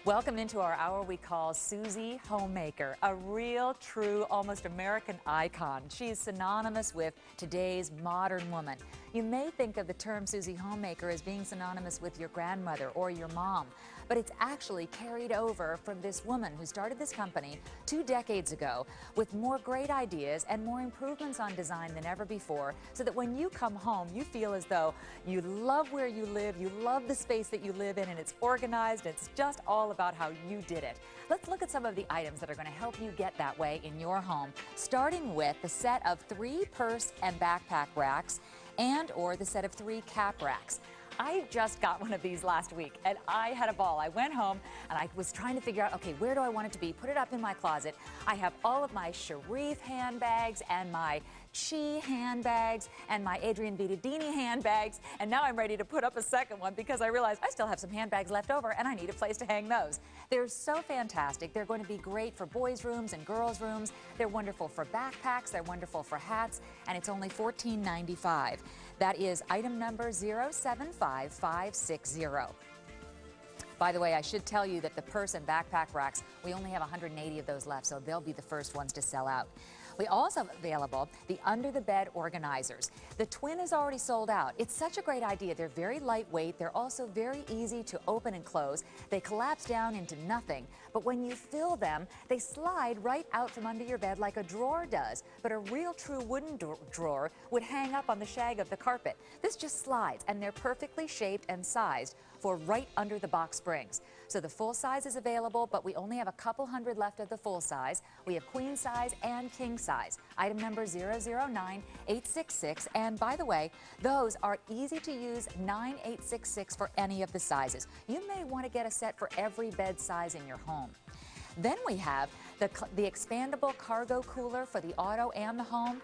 Welcome into our hour we call Susie Homemaker, a real, true, almost American icon. She is synonymous with today's modern woman. You may think of the term Susie Homemaker as being synonymous with your grandmother or your mom, but it's actually carried over from this woman who started this company 2 decades ago with more great ideas and more improvements on design than ever before, so that when you come home, you feel as though you love where you live, you love the space that you live in, and it's organized. It's just all about how you did it. Let's look at some of the items that are going to help you get that way in your home, starting with the set of 3 purse and backpack racks and/or the set of 3 cap racks. I just got one of these last week and I had a ball. I went home and I was trying to figure out, okay, where do I want it to be? Put it up in my closet. I have all of my Sharif handbags and my Chi handbags and my Adrian Vittadini handbags, and now I'm ready to put up a second one because I realize I still have some handbags left over and I need a place to hang those. They're so fantastic. They're going to be great for boys' rooms and girls' rooms. They're wonderful for backpacks. They're wonderful for hats, and it's only $14.95. That is item number 075560. By the way, I should tell you that the purse and backpack racks, we only have 180 of those left, so they'll be the first ones to sell out. We also have available the under-the-bed organizers. The twin is already sold out. It's such a great idea. They're very lightweight. They're also very easy to open and close. They collapse down into nothing. But when you fill them, they slide right out from under your bed like a drawer does. But a real true wooden drawer would hang up on the shag of the carpet. This just slides, and they're perfectly shaped and sized for right under the box springs. So the full size is available, but we only have a couple hundred left of the full size. We have queen size and king size. Item number 009866. And by the way, those are easy to use 9866 for any of the sizes. You may want to get a set for every bed size in your home. Then we have the expandable cargo cooler for the auto and the home.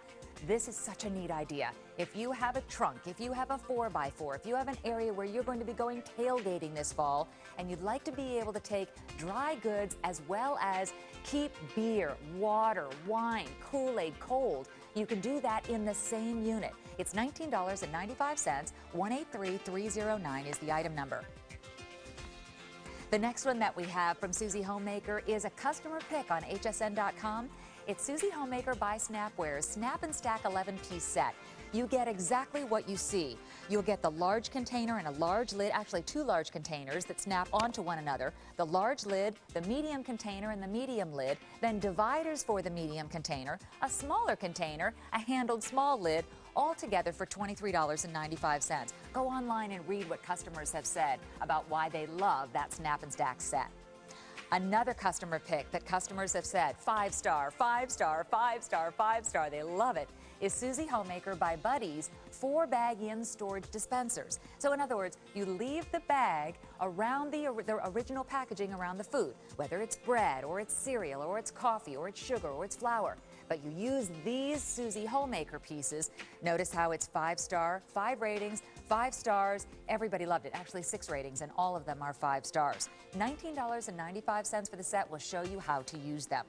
This is such a neat idea. If you have a trunk, if you have a 4x4, if you have an area where you're going to be going tailgating this fall and you'd like to be able to take dry goods as well as keep beer, water, wine, Kool-Aid cold, you can do that in the same unit. It's $19.95. 183309 is the item number. The next one that we have from Susie Homemaker is a customer pick on hsn.com. It's Susie Homemaker by Snapware's Snap and Stack 11-piece set. You get exactly what you see. You'll get the large container and a large lid, actually 2 large containers that snap onto one another, the large lid, the medium container and the medium lid, then dividers for the medium container, a smaller container, a handled small lid, all together for $23.95. Go online and read what customers have said about why they love that Snap and Stack set. Another customer pick that customers have said, 5-star, 5-star, 5-star, 5-star, they love it, is Susie Homemaker by Buddy's 4 bag-in storage dispensers. So in other words, you leave the bag around the original packaging around the food, whether it's bread or it's cereal or it's coffee or it's sugar or it's flour. But you use these Susie Homemaker pieces. Notice how it's 5-star, 5 ratings, 5 stars. Everybody loved it. Actually 6 ratings, and all of them are 5 stars. $19.95 for the set. Will show you how to use them.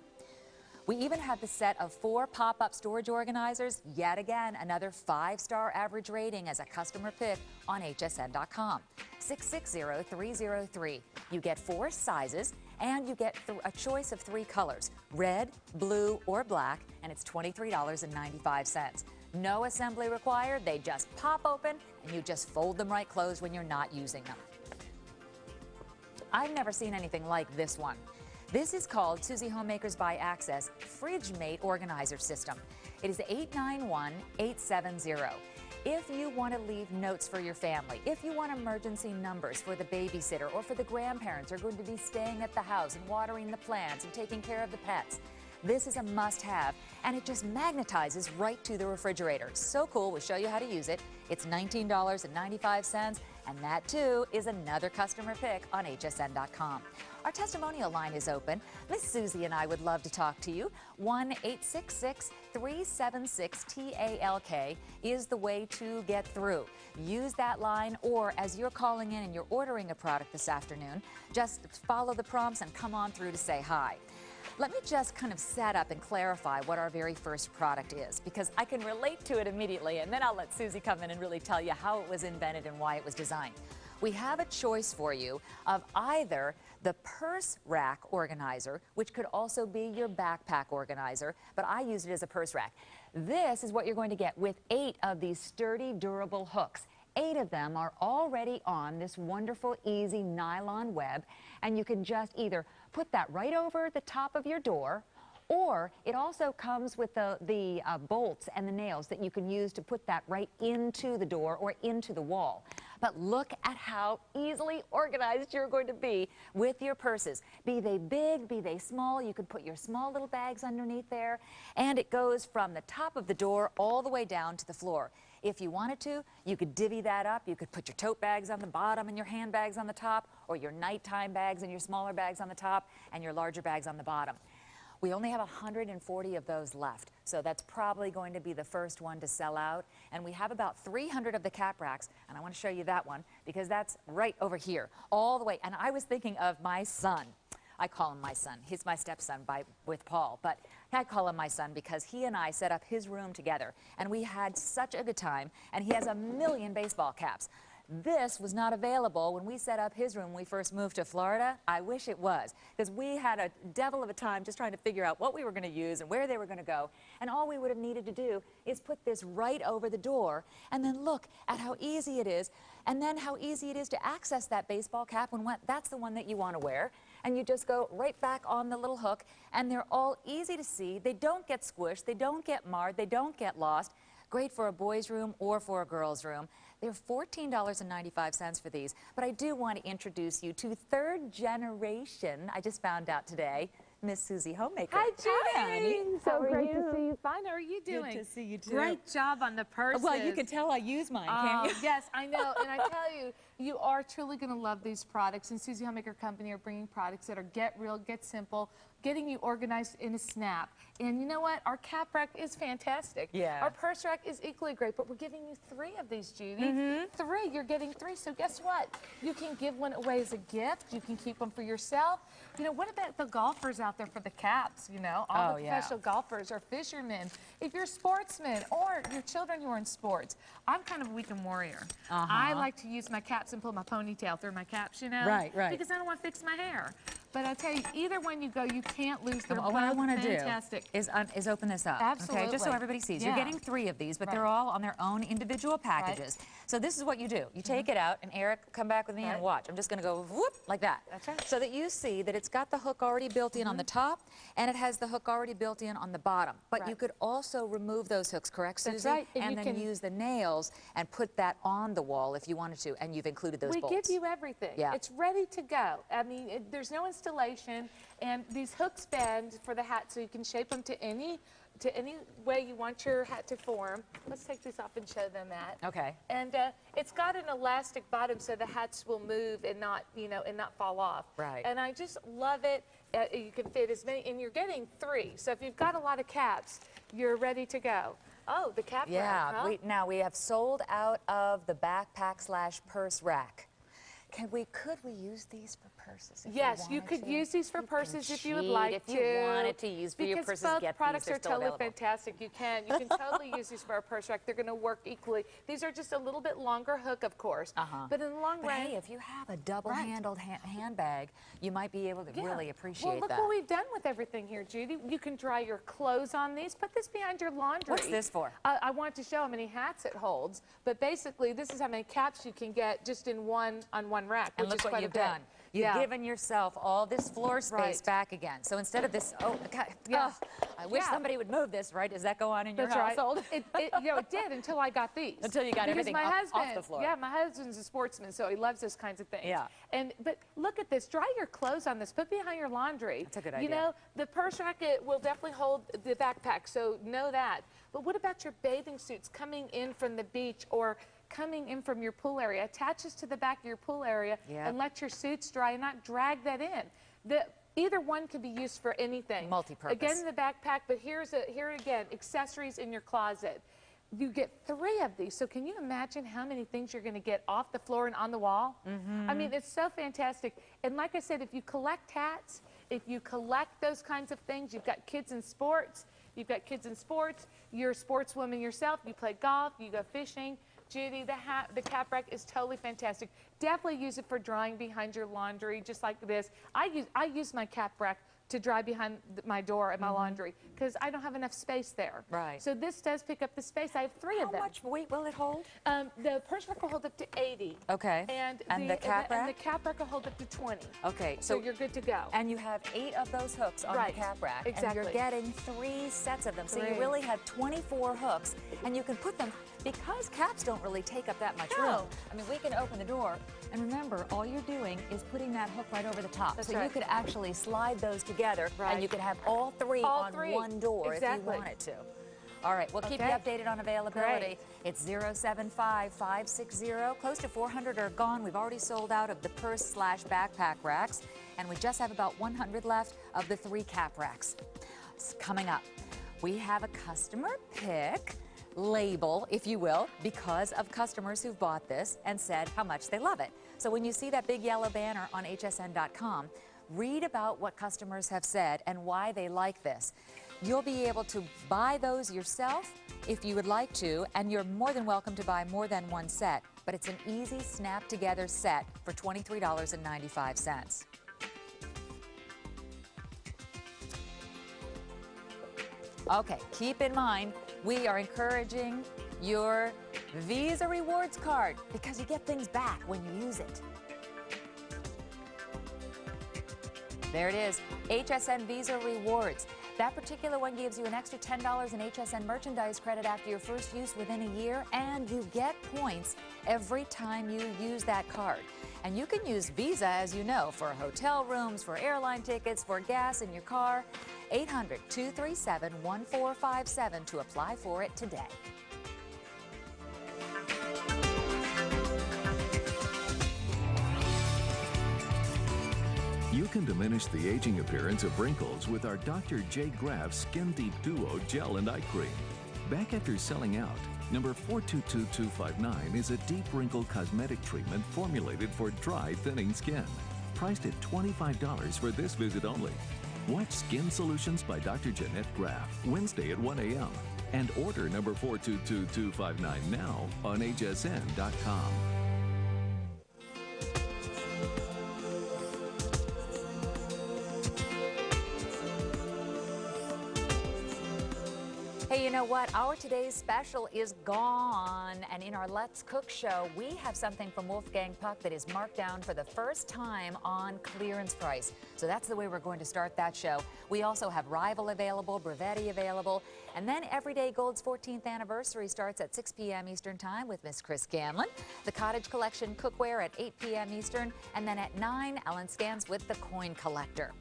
We even have the set of 4 pop-up storage organizers. Yet again, another 5-star average rating as a customer pick on hsn.com. 660303. You get 4 sizes, and you get a choice of 3 colors, red, blue, or black, and it's $23.95. No assembly required. They just pop open, and you just fold them right closed when you're not using them. I've never seen anything like this one. This is called Susie Homemaker's by Access Fridge Mate Organizer System. It is 891870. If you want to leave notes for your family, if you want emergency numbers for the babysitter or for the grandparents who are going to be staying at the house and watering the plants and taking care of the pets, this is a must-have, and it just magnetizes right to the refrigerator. So cool. We'll show you how to use it. It's $19.95, and that too is another customer pick on hsn.com. Our testimonial line is open. Miss Susie and I would love to talk to you. 1-866-376-TALK is the way to get through. Use that line, or as you're calling in and you're ordering a product this afternoon, just follow the prompts and come on through to say hi. Let me just kind of set up and clarify what our very first product is, because I can relate to it immediately, and then I'll let Susie come in and really tell you how it was invented and why it was designed. we have a choice for you of either the purse rack organizer, which could also be your backpack organizer, but I use it as a purse rack. This is what you're going to get with 8 of these sturdy, durable hooks. 8 of them are already on this wonderful, easy nylon web, and you can just either put that right over the top of your door, or it also comes with the bolts and the nails that you can use to put that right into the door or into the wall. But look at how easily organized you're going to be with your purses. Be they big, be they small, you can put your small little bags underneath there, and it goes from the top of the door all the way down to the floor. If you wanted to, you could divvy that up. You could put your tote bags on the bottom and your handbags on the top, or your nighttime bags and your smaller bags on the top, and your larger bags on the bottom. We only have 140 of those left, so that's probably going to be the first one to sell out. And we have about 300 of the cap racks, and I want to show you that one because that's right over here, all the way. And I was thinking of my son. I call him my son. He's my stepson with Paul, but I call him my son because he and I set up his room together, and we had such a good time, and he has a million baseball caps. This was not available when we set up his room when we first moved to Florida. I wish it was, because we had a devil of a time just trying to figure out what we were going to use and where they were going to go. And all we would have needed to do is put this right over the door, and then look at how easy it is, and then how easy it is to access that baseball cap when that's the one that you want to wear. And you just go right back on the little hook, and they're all easy to see. They don't get squished, they don't get marred, they don't get lost. Great for a boys' room or for a girls' room. They're $14.95 for these, but I do want to introduce you to third generation. I just found out today, Miss Susie Homemaker. Hi, Judy. Hi, honey. So great to see you. Fine. How are you doing? Good to see you too. Great job on the purses. Well, you can tell I use mine, can't you? Yes, I know. And I tell you, you are truly going to love these products. And Susie Homemaker Company are bringing products that are get real, get simple, getting you organized in a snap. And you know what? Our cap rack is fantastic. Yeah. Our purse rack is equally great, but we're giving you 3 of these, Judy. 3. You're getting 3. So guess what? You can give one away as a gift. You can keep them for yourself. You know, what about the golfers out there for the caps? You know, all the professional golfers or fishermen. If you're a sportsman or your children who are in sports, I'm kind of a weekend warrior. I like to use my caps and pull my ponytail through my caps, you know? Right. Because I don't want to fix my hair. But I tell you, either one you go, you can't lose. They're what I want to fantastic. do is open this up. Absolutely. Okay, just so everybody sees. You're getting 3 of these, but they're all on their own individual packages. So this is what you do. You take it out, and Eric, come back with me and watch. I'm just going to go whoop like that. That's right. So that you see that it's got the hook already built in on the top, and it has the hook already built in on the bottom. But you could also remove those hooks, correct, Susie? That's right. And then use the nails and put that on the wall if you wanted to, and you've included those bolts. We give you everything. Yeah. It's ready to go. I mean, there's no installation. And these hooks bend for the hat, so you can shape them to any way you want your hat to form. Let's take these off and show them that. Okay. And it's got an elastic bottom, so the hats will move and not, you know, and not fall off. Right. And I just love it. You can fit as many, and you're getting 3. So if you've got a lot of caps, you're ready to go. Oh, the cap rack, huh? Now we have sold out of the backpack / purse rack. Could we use these for purses? Yes, you could use these for purses if you would like to. If you wanted to use for your purses, because both get products these. are totally fantastic. You can totally use these for a purse rack. They're going to work equally. These are just a little bit longer hook, of course. But in the long run, hey, if you have a double-handled handbag, you might be able to really appreciate well, look that. what we've done with everything here, Judy. You can dry your clothes on these. Put this behind your laundry. What's this for? I want to show how many hats it holds. But basically, this is how many caps you can get just in one rack, and which is look what quite you've done. You've given yourself all this floor space back again. So instead of this, I wish somebody would move this, right? Does that go on in your household? It did until I got these. Until you got everything off the floor. Yeah, my husband's a sportsman, so he loves those kinds of things. Yeah. But look at this. Dry your clothes on this. Put behind your laundry. That's a good idea. You know, the purse racket will definitely hold the backpack, so know that. But what about your bathing suits coming in from the beach or coming in from your pool area? Attaches to the back of your pool area and let your suits dry and not drag that in. Either one can be used for anything. Multi-purpose. Again, in the backpack, but here again, accessories in your closet. You get 3 of these, so can you imagine how many things you're going to get off the floor and on the wall? I mean, it's so fantastic. And like I said, if you collect hats, if you collect those kinds of things, you've got kids in sports, you're a sportswoman yourself, you play golf, you go fishing, Judy, the cap rack is totally fantastic. Definitely use it for drying behind your laundry, just like this. I use my cap rack to dry behind my door at my laundry because I don't have enough space there. Right. So this does pick up the space. I have 3 of them. How much weight will it hold? The purse rack will hold up to 80. Okay. And the cap rack? And the cap rack will hold up to 20. Okay. So you're good to go. And you have 8 of those hooks on the cap rack. Exactly. And you're getting 3 sets of them. So you really have 24 hooks, and you can put them, because caps don't really take up that much room. I mean, we can open the door, and remember, all you're doing is putting that hook right over the top. That's so you could actually slide those together, and you could have all 3 on one door if you wanted to. All right, we'll keep you updated on availability. It's 075-560. Close to 400 are gone. We've already sold out of the purse/backpack racks, and we just have about 100 left of the 3 cap racks. Coming up, we have a customer pick label, if you will, because of customers who've bought this and said how much they love it. So when you see that big yellow banner on hsn.com, read about what customers have said and why they like this. You'll be able to buy those yourself if you would like to, and you're more than welcome to buy more than one set, but it's an easy snap-together set for $23.95. Okay, keep in mind, we are encouraging your Visa Rewards card because you get things back when you use it. There it is, HSN Visa Rewards. That particular one gives you an extra $10 in HSN merchandise credit after your first use within a year, and you get points every time you use that card. And you can use Visa, as you know, for hotel rooms, for airline tickets, for gas in your car. 800-237-1457 to apply for it today. You can diminish the aging appearance of wrinkles with our Dr. J. Graff Skin Deep Duo Gel and Eye Cream. Back after selling out, number 422259 is a deep wrinkle cosmetic treatment formulated for dry, thinning skin. Priced at $25 for this visit only. Watch Skin Solutions by Dr. Jeanette Graff Wednesday at 1 a.m. and order number 422259 now on hsn.com. Hey, you know what? Our today's special is gone. And in our Let's Cook show, we have something from Wolfgang Puck that is marked down for the first time on clearance price. So that's the way we're going to start that show. We also have Rival available, Bravetti available, and then Everyday Gold's 14th anniversary starts at 6 p.m. Eastern Time with Miss Chris Scanlon. The Cottage Collection Cookware at 8 p.m. Eastern, and then at 9, Ellen Scans with the Coin Collector.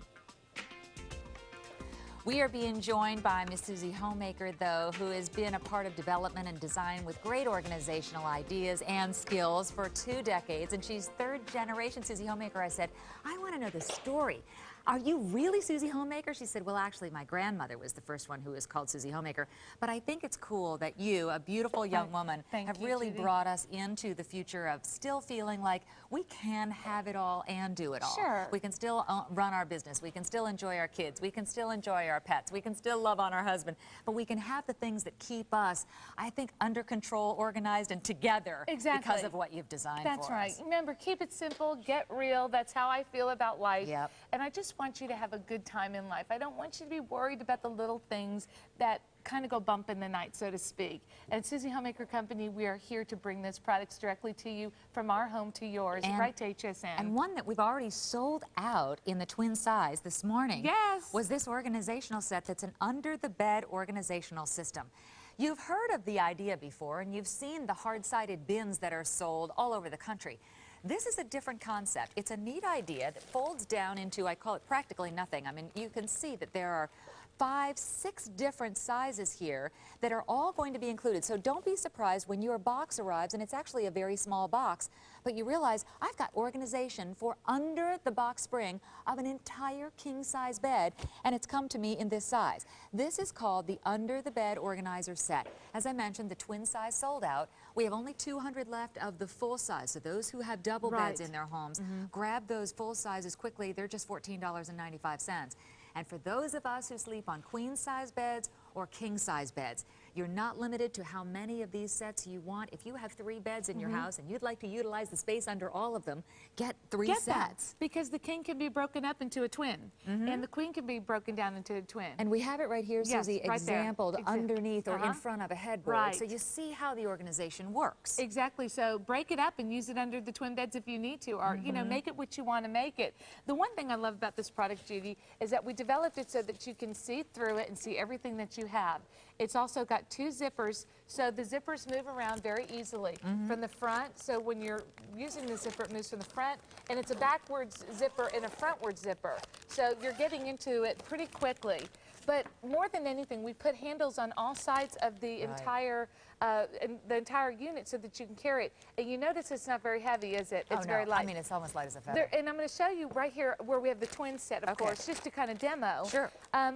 We are being joined by Miss Susie Homemaker, though, who has been a part of development and design with great organizational ideas and skills for 2 decades. And she's 3rd generation Susie Homemaker. I said, I want to know the story. Are you really Susie Homemaker? She said, well, actually, my grandmother was the first one who was called Susie Homemaker. But I think it's cool that you, a beautiful young woman, have really brought us into the future of still feeling like we can have it all and do it all. Sure. We can still run our business. We can still enjoy our kids. We can still enjoy our pets. We can still love on our husband. But we can have the things that keep us, I think, under control, organized, and together because of what you've designed for us. That's right. Remember, keep it simple, get real. That's how I feel about life. Yep. And I just want you to have a good time in life. I don't want you to be worried about the little things that kind of go bump in the night, so to speak. At Susie Homemaker Company, we are here to bring those products directly to you from our home to yours, right to HSN. And one that we've already sold out in the twin size this morning was this organizational set that's an under-the-bed organizational system. You've heard of the idea before, and you've seen the hard-sided bins that are sold all over the country. This is a different concept. It's a neat idea that folds down into, I call it practically nothing. I mean, you can see that there are 5, 6 different sizes here that are all going to be included. So don't be surprised when your box arrives, and it's actually a very small box, but you realize I've got organization for under the box spring of an entire king-size bed, and it's come to me in this size. This is called the Under the Bed Organizer Set. As I mentioned, the twin size sold out. We have only 200 left of the full size, so those who have double beds in their homes, grab those full sizes quickly. They're just $14.95. And for those of us who sleep on queen-size beds or king-size beds, You're not limited to how many of these sets you want. If you have 3 beds in your house and you'd like to utilize the space under all of them, get 3 sets. Because the king can be broken up into a twin, and the queen can be broken down into a twin. And we have it right here, Susie, right exampled underneath or in front of a headboard. Right. So you see how the organization works. Exactly. So break it up and use it under the twin beds if you need to, or you know, make it what you want to make it. The one thing I love about this product, Judy, is that we developed it so that you can see through it and see everything that you have. It's also got 2 zippers, so the zippers move around very easily from the front. So when you're using the zipper, it moves from the front, and it's a backwards zipper and a frontward zipper. So you're getting into it pretty quickly. But more than anything, we put handles on all sides of the entire unit so that you can carry it. And you notice it's not very heavy, is it? It's very light. I mean, it's almost light as a feather. And I'm going to show you right here where we have the twin set, of course, just to kind of demo. Sure.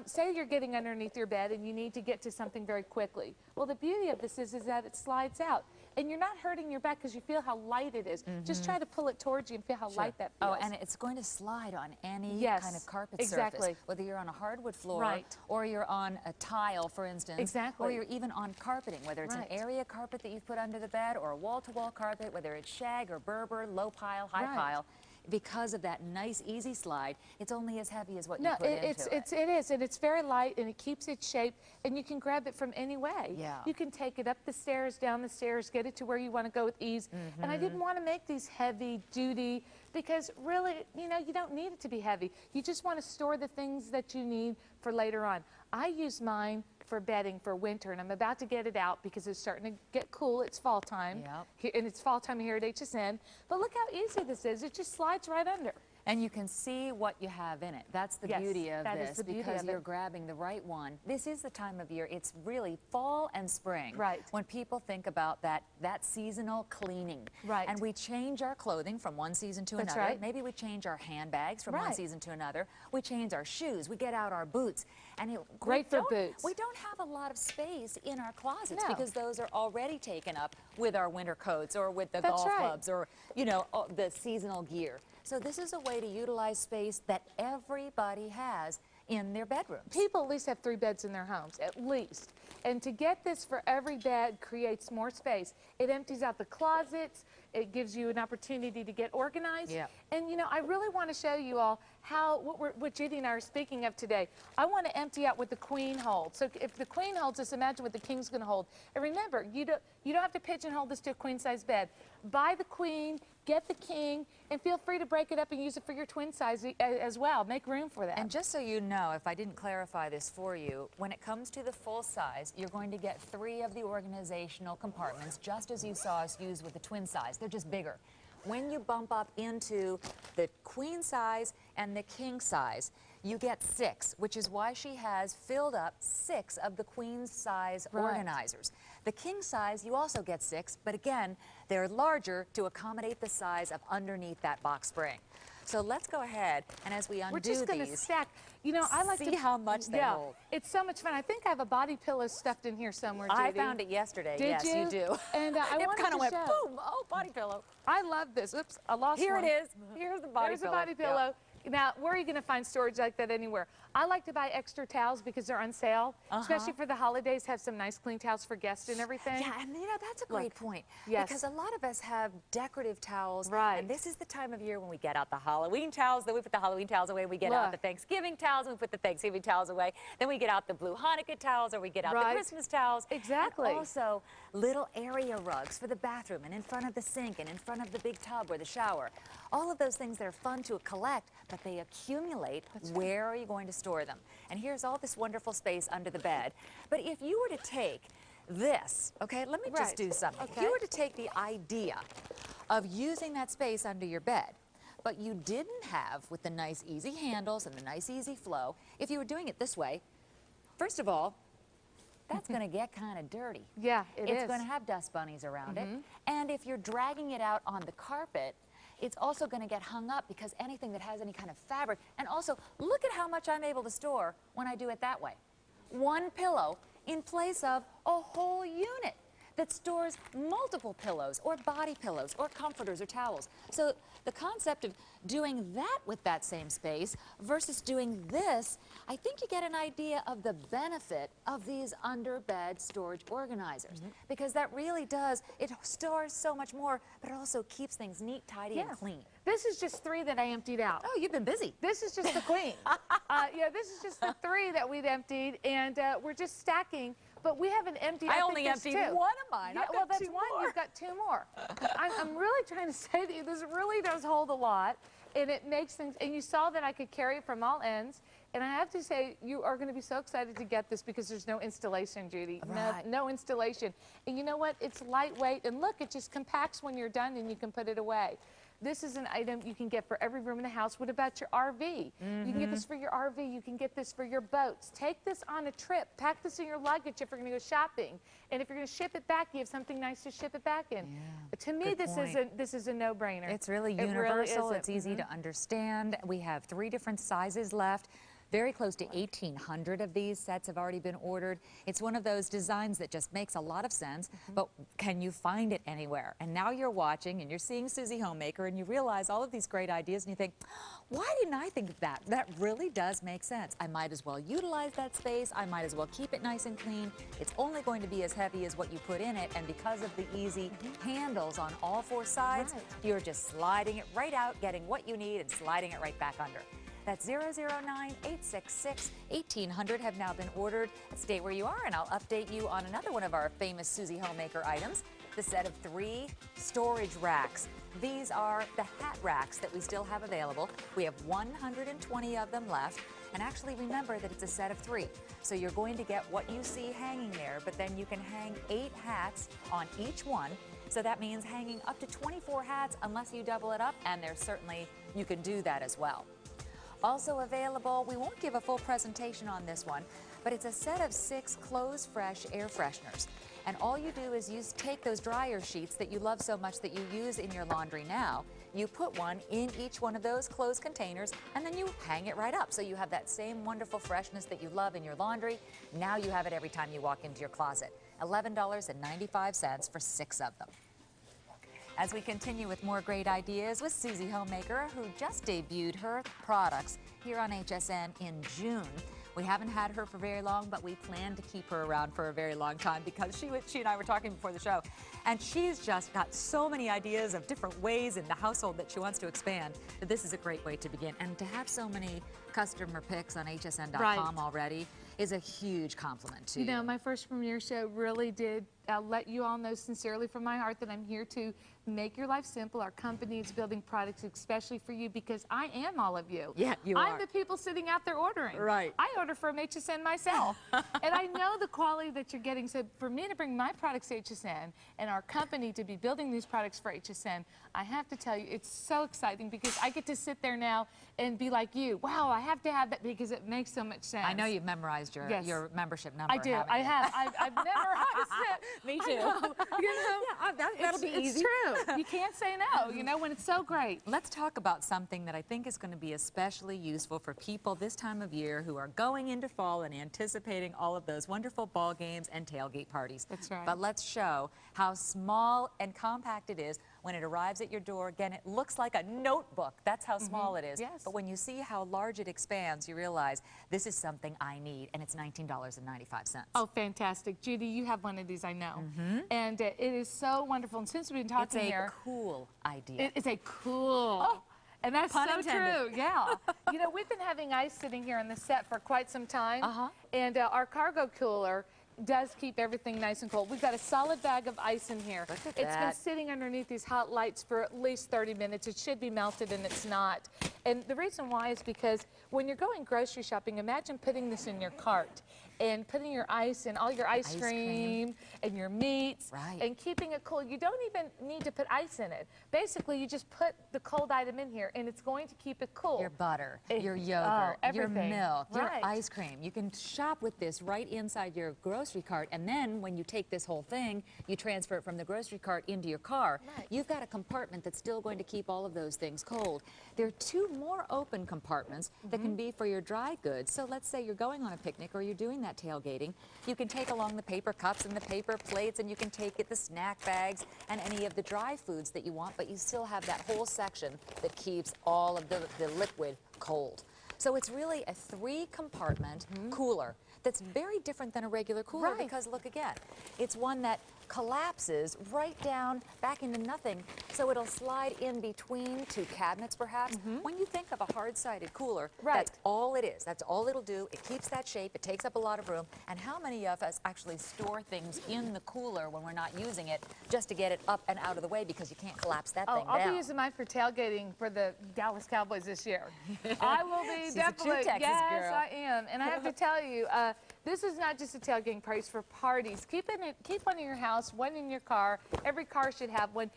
Say you're getting underneath your bed and you need to get to something very quickly. Well, the beauty of this is that it slides out. And you're not hurting your back because you feel how light it is. Just try to pull it towards you and feel how light that feels. Oh, and it's going to slide on any kind of carpet surface. Whether you're on a hardwood floor or you're on a tile, for instance. Or you're even on carpeting, whether it's an area carpet that you've put under the bed or a wall-to-wall carpet, whether it's shag or Berber, low pile, high pile. Because of that nice, easy slide, it's only as heavy as what you put into it. It is, and it's very light, and it keeps its shape, and you can grab it from any way. You can take it up the stairs, down the stairs, get it to where you want to go with ease. And I didn't want to make these heavy duty because really, you know, you don't need it to be heavy. You just want to store the things that you need for later on. I use mine for bedding for winter, and I'm about to get it out because it's starting to get cool. It's fall time, and it's fall time here at HSN. But look how easy this is. It just slides right under. And you can see what you have in it. That's the beauty of this, because you're grabbing the right one. This is the time of year. It's really fall and spring. When people think about that seasonal cleaning. And we change our clothing from one season to another. Maybe we change our handbags from one season to another. We change our shoes. We get out our boots. And Great for boots. We don't have a lot of space in our closets because those are already taken up with our winter coats or with the golf clubs or, you know, the seasonal gear. So this is a way to utilize space that everybody has in their bedrooms. People at least have 3 beds in their homes, at least. And to get this for every bed creates more space. It empties out the closets. It gives you an opportunity to get organized. And, you know, I really want to show you all how, what Judy and I are speaking of today. I want to empty out what the queen holds. So if the queen holds this, imagine what the king's going to hold. And remember, you don't have to pigeonhole this to a queen-size bed. Buy the queen, get the king, and feel free to break it up and use it for your twin size as well. Make room for that. And just so you know, if I didn't clarify this for you, when it comes to the full size, you're going to get 3 of the organizational compartments, just as you saw us use with the twin size. They're just bigger. When you bump up into the queen size and the king size, you get 6, which is why she has filled up 6 of the queen size organizers. The king size, you also get 6, but again, they're larger to accommodate the size of underneath that box spring. So let's go ahead, and as we undo we're just going to stack. You know, I like to see how much they hold. It's so much fun. I think I have a body pillow stuffed in here somewhere, Judy. I found it yesterday. Did yes, you do. And I wanted kind of went show. boom. Oh, body pillow. I love this. Oops, I lost Here one. it is. Here's the body pillow. There's a body pillow. Now, where are you going to find storage like that anywhere? I like to buy extra towels because they're on sale, especially for the holidays. Have some nice clean towels for guests and everything. Yeah, and you know, that's a great point. Yes. Because a lot of us have decorative towels. Right. And this is the time of year when we get out the Halloween towels, then we put the Halloween towels away, we get out the Thanksgiving towels, and we put the Thanksgiving towels away. Then we get out the blue Hanukkah towels, or we get out the Christmas towels. Exactly. And also little area rugs for the bathroom and in front of the sink and in front of the big tub or the shower. All of those things that are fun to collect, but they accumulate. Where are you going to store them? And here's all this wonderful space under the bed. But if you were to take this, okay, let me just do something. If you were to take the idea of using that space under your bed, but you didn't have with the nice easy handles and the nice easy flow, if you were doing it this way, first of all, that's going to get kind of dirty. Yeah, it's going to have dust bunnies around it. And if you're dragging it out on the carpet, it's also going to get hung up because anything that has any kind of fabric. And also, look at how much I'm able to store when I do it that way. One pillow in place of a whole unit. that stores multiple pillows or body pillows or comforters or towels. So the concept of doing that with that same space versus doing this, I think you get an idea of the benefit of these under-bed storage organizers. Because that really does, it stores so much more, but it also keeps things neat, tidy, and clean. This is just 3 that I emptied out. Oh, you've been busy. This is just the queen. Yeah, this is just the 3 that we'd emptied, and we're just stacking. But we haven't emptied. I only emptied 1 of mine. Yeah, well, that's 1. You've got 2 more. I'm really trying to say to you, this really does hold a lot, and it makes things. And you saw that I could carry it from all ends. And I have to say, you are going to be so excited to get this because there's no installation, Judy. Right. No installation. And you know what? It's lightweight. And look, it just compacts when you're done and you can put it away. This is an item you can get for every room in the house. What about your RV? You can get this for your RV. You can get this for your boats. Take this on a trip. Pack this in your luggage if you're going to go shopping. And if you're going to ship it back, you have something nice to ship it back in. Yeah. To me, this is a no-brainer. It's really universal. It's easy to understand. We have 3 different sizes left. Very close to 1,800 of these sets have already been ordered. It's one of those designs that just makes a lot of sense, but can you find it anywhere? And now you're watching and you're seeing Susie Homemaker and you realize all of these great ideas and you think, why didn't I think of that? That really does make sense. I might as well utilize that space. I might as well keep it nice and clean. It's only going to be as heavy as what you put in it, and because of the easy handles on all 4 sides, you're just sliding it right out, getting what you need and sliding it right back under. That's 009-866-1800 have now been ordered. Stay where you are, and I'll update you on another one of our famous Susie Homemaker items, the set of 3 storage racks. These are the hat racks that we still have available. We have 120 of them left. And actually remember that it's a set of 3. So you're going to get what you see hanging there, but then you can hang 8 hats on each one. So that means hanging up to 24 hats unless you double it up, and there's certainly, you can do that as well. Also available, we won't give a full presentation on this one, but it's a set of 6 Clothes Fresh air fresheners. And all you do is take those dryer sheets that you love so much that you use in your laundry now, you put one in each one of those closed containers, and then you hang it right up. So you have that same wonderful freshness that you love in your laundry. Now you have it every time you walk into your closet. $11.95 for 6 of them. As we continue with more great ideas with Susie Homemaker, who just debuted her products here on HSN in June. We haven't had her for very long, but we plan to keep her around for a very long time because she and I were talking before the show, and she's just got so many ideas of different ways in the household that she wants to expand that this is a great way to begin. And to have so many customer picks on hsn.com already is a huge compliment to you. You know, my first premiere show really did let you all know sincerely from my heart that I'm here to make your life simple. Our company is building products especially for you because I am all of you. Yeah, you are. I'm the people sitting out there ordering. Right. I order from HSN myself. And I know the quality that you're getting. So for me to bring my products to HSN and our company to be building these products for HSN, I have to tell you, it's so exciting because I get to sit there now and be like you. Wow, I have to have that because it makes so much sense. I know you've memorized your membership number. I do. I have. I've memorized it. Me too. You know, yeah, that'll be easy. It's true. You can't say no, you know, when it's so great. Let's talk about something that I think is going to be especially useful for people this time of year who are going into fall and anticipating all of those wonderful ball games and tailgate parties. That's right. But let's show how small and compact it is when it arrives at your door. Again, it looks like a notebook. That's how small it is. Yes. But when you see how large it expands, you realize this is something I need, and it's $19.95. Oh, fantastic. Judy, you have one of these, I know. And it is so wonderful. And since we've been talking here... It's a cool idea. It's a cool... Oh, and that's pun so intended. true, yeah. You know, we've been having ice sitting here on the set for quite some time. And our cargo cooler does keep everything nice and cold. We've got a solid bag of ice in here. Look at It's that. been sitting underneath these hot lights for at least 30 minutes. It should be melted, and it's not. And the reason why is because when you're going grocery shopping, imagine putting this in your cart and putting your ice and all your ice cream and your meats and keeping it cool. You don't even need to put ice in it. Basically, you just put the cold item in here, and it's going to keep it cool. Your butter, your yogurt, your everything. milk, your ice cream. You can shop with this right inside your grocery cart, and then when you take this whole thing, you transfer it from the grocery cart into your car. You've got a compartment that's still going to keep all of those things cold. There are 2 more open compartments that can be for your dry goods. So let's say you're going on a picnic or you're doing that that tailgating, you can take along the paper cups and the paper plates, and you can take it the snack bags and any of the dry foods that you want, but you still have that whole section that keeps all of the liquid cold. So it's really a 3-compartment cooler that's very different than a regular cooler because look again, it's one that collapses right down back into nothing, so it'll slide in between 2 cabinets perhaps. When you think of a hard-sided cooler, that's all it is. That's all it'll do. It keeps that shape, it takes up a lot of room, and how many of us actually store things in the cooler when we're not using it just to get it up and out of the way because you can't collapse that thing down? I'll be using mine for tailgating for the Dallas Cowboys this year. I will be She's definitely. a true Texas yes, girl. I am. And I have to tell you, this is not just a tailgating price for parties. Keep one in your house, one in your car. Every car should have one.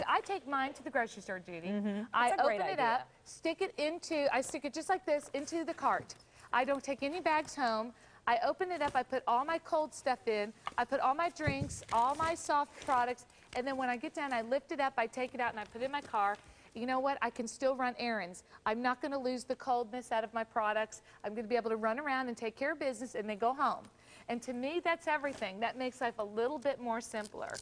I take mine to the grocery store, Judy. I open it up, stick it just like this into the cart. I don't take any bags home. I open it up, I put all my cold stuff in, I put all my drinks, all my soft products, and then when I get done, I lift it up, I take it out, and I put it in my car. You know what? I can still run errands. I'm not going to lose the coldness out of my products. I'm going to be able to run around and take care of business and then go home. And to me, that's everything. That makes life a little bit more simpler.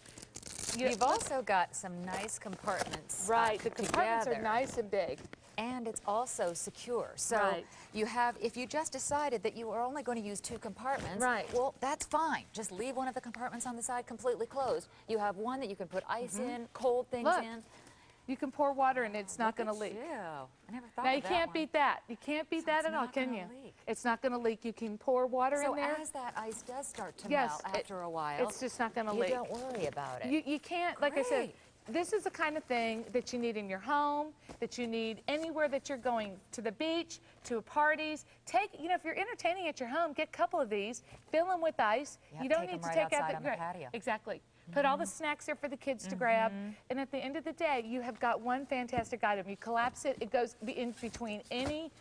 You've also got some nice compartments. Right. The compartments are nice and big. And it's also secure. So you have, if you just decided that you are only going to use 2 compartments, well, that's fine. Just leave one of the compartments on the side completely closed. You have one that you can put ice in, cold things in. You can pour water and it's not going to leak. I never thought now of you that can't one. beat that. You can't beat that at all, can you? It's not going to leak. You can pour water in there. So as that ice does start to melt after a while, it's just not going to leak. You don't worry about it. You can't, like I said, this is the kind of thing that you need in your home, that you need anywhere that you're going, to the beach, to parties. If you're entertaining at your home, get a couple of these, fill them with ice. You don't need to take out the patio. Exactly. Put all the snacks there for the kids to grab, and at the end of the day, you have got one fantastic item. You collapse it, it goes in between any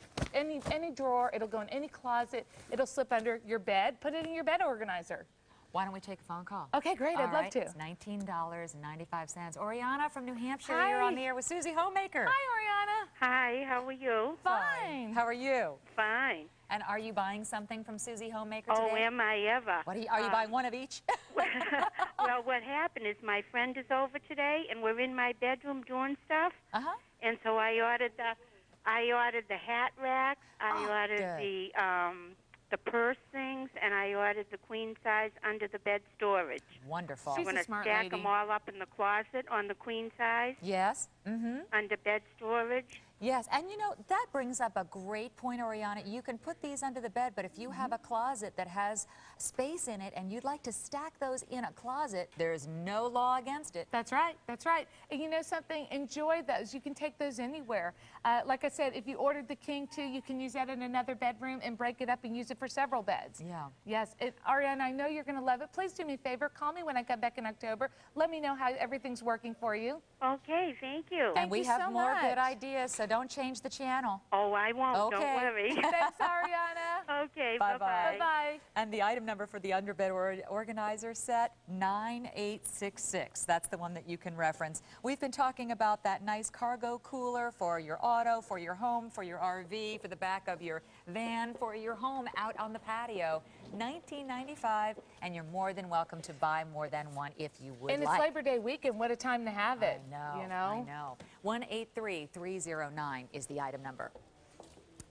drawer, it'll go in any closet, it'll slip under your bed, put it in your bed organizer. Why don't we take a phone call? Okay, great, I'd love to. It's $19.95. Oriana from New Hampshire, Hi. you're on the air with Susie Homemaker. Hi, Oriana. Hi, how are you? Fine. How are you? Fine. And are you buying something from Susie Homemaker today? Oh, am I ever? What are you buying one of each? Well, what happened is my friend is over today, and we're in my bedroom doing stuff. And so I ordered the hat racks. I ordered the purse things, and I ordered the queen size under the bed storage. Wonderful. I'm going to stack them all up in the closet on the queen size. Yes. Under bed storage. Yes, and that brings up a great point, Oriana. You can put these under the bed, but if you have a closet that has space in it and you'd like to stack those in a closet, there's no law against it. That's right, that's right. And you know something? Enjoy those. You can take those anywhere. Like I said, if you ordered the king too, you can use that in another bedroom and break it up and use it for several beds. Yeah. Yes, Ariana, I know you're going to love it. Please do me a favor. Call me when I come back in October. Let me know how everything's working for you. Okay, thank you. And we have more good ideas, so don't change the channel. Oh, I won't. Okay. Don't worry. Thanks, Ariana. Okay, bye-bye. Bye-bye. And the item number for the underbed organizer set, 9866. That's the one that you can reference. We've been talking about that nice cargo cooler for your auto, for your home, for your RV, for the back of your van, for your home out on the patio. $19.95, and you're more than welcome to buy more than one if you would like. And it's Labor Day weekend. What a time to have it. I know. 183-309 is the item number.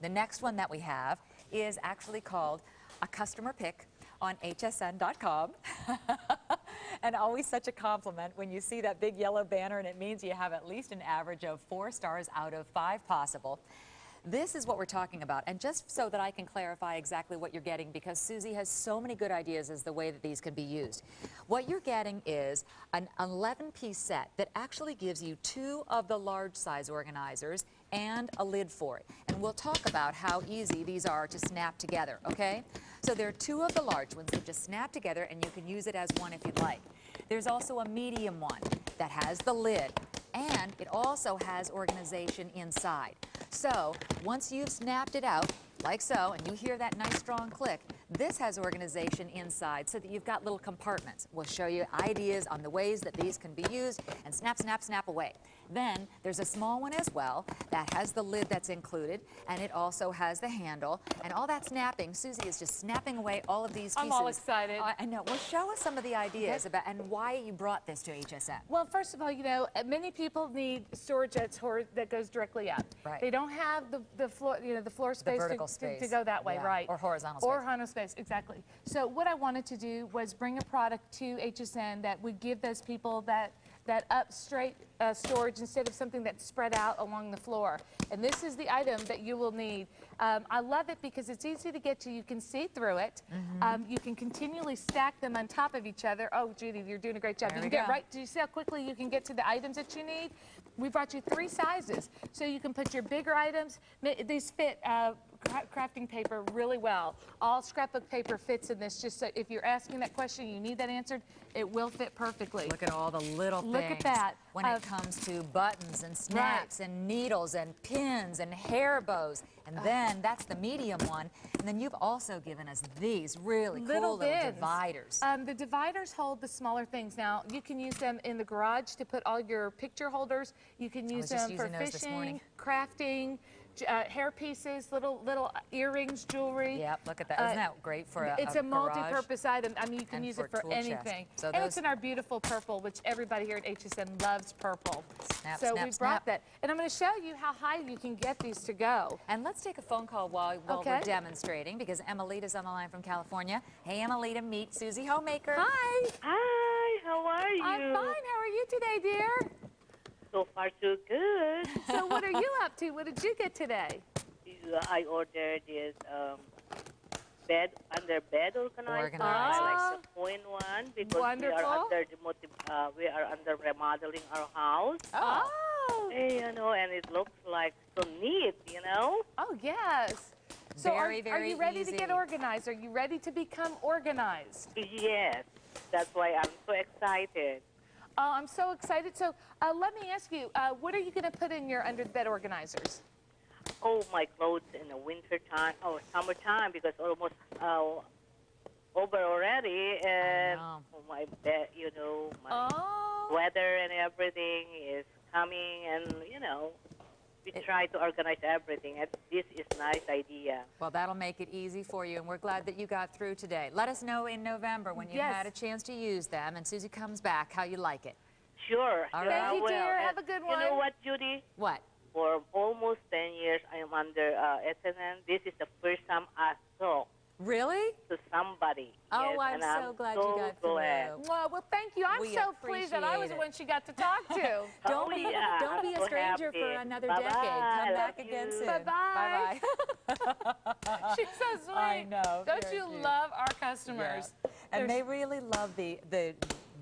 The next one that we have is actually called a customer pick on hsn.com. And always such a compliment when you see that big yellow banner, and it means you have at least an average of 4 stars out of 5 possible. This is what we're talking about, and just so that I can clarify exactly what you're getting, because Susie has so many good ideas as the way that these can be used. What you're getting is an 11-piece set that actually gives you 2 of the large size organizers and a lid for it. And we'll talk about how easy these are to snap together, okay? So there are 2 of the large ones that just snap together, and you can use it as one if you'd like. There's also a medium one that has the lid, and it also has organization inside. So once you've snapped it out, like so, and you hear that nice strong click, this has organization inside so that you've got little compartments. We'll show you ideas on the ways that these can be used, and snap, snap, snap away. Then there's a small one as well that has the lid that's included, and it also has the handle, and all that snapping. Susie is just snapping away all of these pieces. I'm all excited. I know. Well, show us some of the ideas about and why you brought this to HSN. Well, first of all, you know, many people need storage that goes directly up. Right. They don't have the floor, you know, the floor space, to go that way, right? Or horizontal space. Or horizontal space, exactly. So what I wanted to do was bring a product to HSN that would give those people that up straight storage instead of something that's spread out along the floor. And this is the item that you will need. I love it because it's easy to get to. You can see through it. You can continually stack them on top of each other. Oh, Judy, you're doing a great job. There You can get right. Do you see how quickly you can get to the items that you need? We brought you 3 sizes, so you can put your bigger items. These fit crafting paper really well. All scrapbook paper fits in this, just so if you're asking that question, you need that answered, it will fit perfectly. Look at all the little things. Look at that. When it comes to buttons and snaps and needles and pins and hair bows. And then that's the medium one. And then you've also given us these really cool little dividers. The dividers hold the smaller things. Now, you can use them in the garage to put all your picture holders. You can use them for fishing, crafting, hair pieces, little earrings, jewelry. Yep, look at that. Isn't that great for a It's a multi-purpose item. I mean, you can use it for anything. So and it's in our beautiful purple, which everybody here at HSN loves purple. Snap, so snap, we brought that. And I'm going to show you how high you can get these to go. And let's take a phone call while we're demonstrating, because Emelita's on the line from California. Hey, Emelita, meet Susie Homemaker. Hi. Hi, how are you? I'm fine. How are you today, dear? So far, so good. So what are you up to? What did you get today? I ordered this under bed organizer. Like the point-in-one, because we are under remodeling our house. Oh. You know, and it looks like so neat, you know. Oh yes. So very are you ready easy to get organized? Are you ready to become organized? Yes, that's why I'm so excited. Oh, I'm so excited. So let me ask you, what are you going to put in your under the bed organizers? Oh, my clothes in the winter time, summertime, because almost over already, and my bed, you know, my weather and everything is coming, and you know, we try to organize everything. And this is a nice idea. Well, that'll make it easy for you, and we're glad that you got through today. Let us know in November when you've had a chance to use them, and Susie comes back, how you like it. Sure. All right. Thank you, dear. Have a good one. You know what, Judy? What? For almost 10 years, I am under HSN. This is the first time I saw. Really? To somebody. Oh, yes, I'm so glad you got through. Well, thank you. I'm so pleased that I was the one she got to talk to. Don't be a stranger for another decade. Come back again soon. Bye-bye. Bye-bye. She's so sweet. I know. Don't you love our customers? Yeah. And they really love the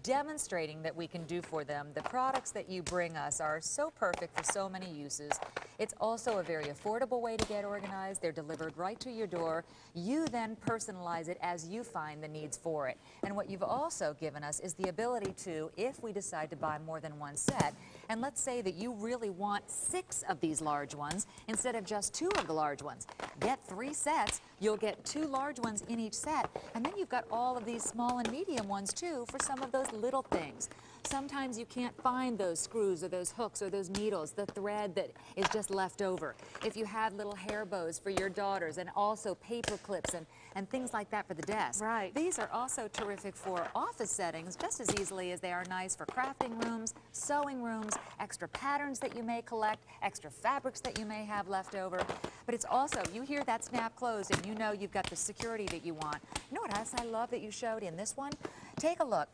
demonstrating that we can do for them. The products that you bring us are so perfect for so many uses. It's also a very affordable way to get organized. They're delivered right to your door. You then personalize it as you find the needs for it. And what you've also given us is the ability to, if we decide to buy more than one set, and let's say that you really want 6 of these large ones instead of just 2 of the large ones. Get 3 sets. You'll get 2 large ones in each set, and then you've got all of these small and medium ones too for some of those little things. Sometimes you can't find those screws or those hooks or those needles, the thread that is just left over. If you have little hair bows for your daughters and also paper clips and things like that for the desk. Right. These are also terrific for office settings just as easily as they are nice for crafting rooms, sewing rooms, extra patterns that you may collect, extra fabrics that you may have left over. But it's also, you hear that snap closed and you know you've got the security that you want. You know what else I love that you showed in this one? Take a look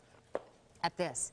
at this.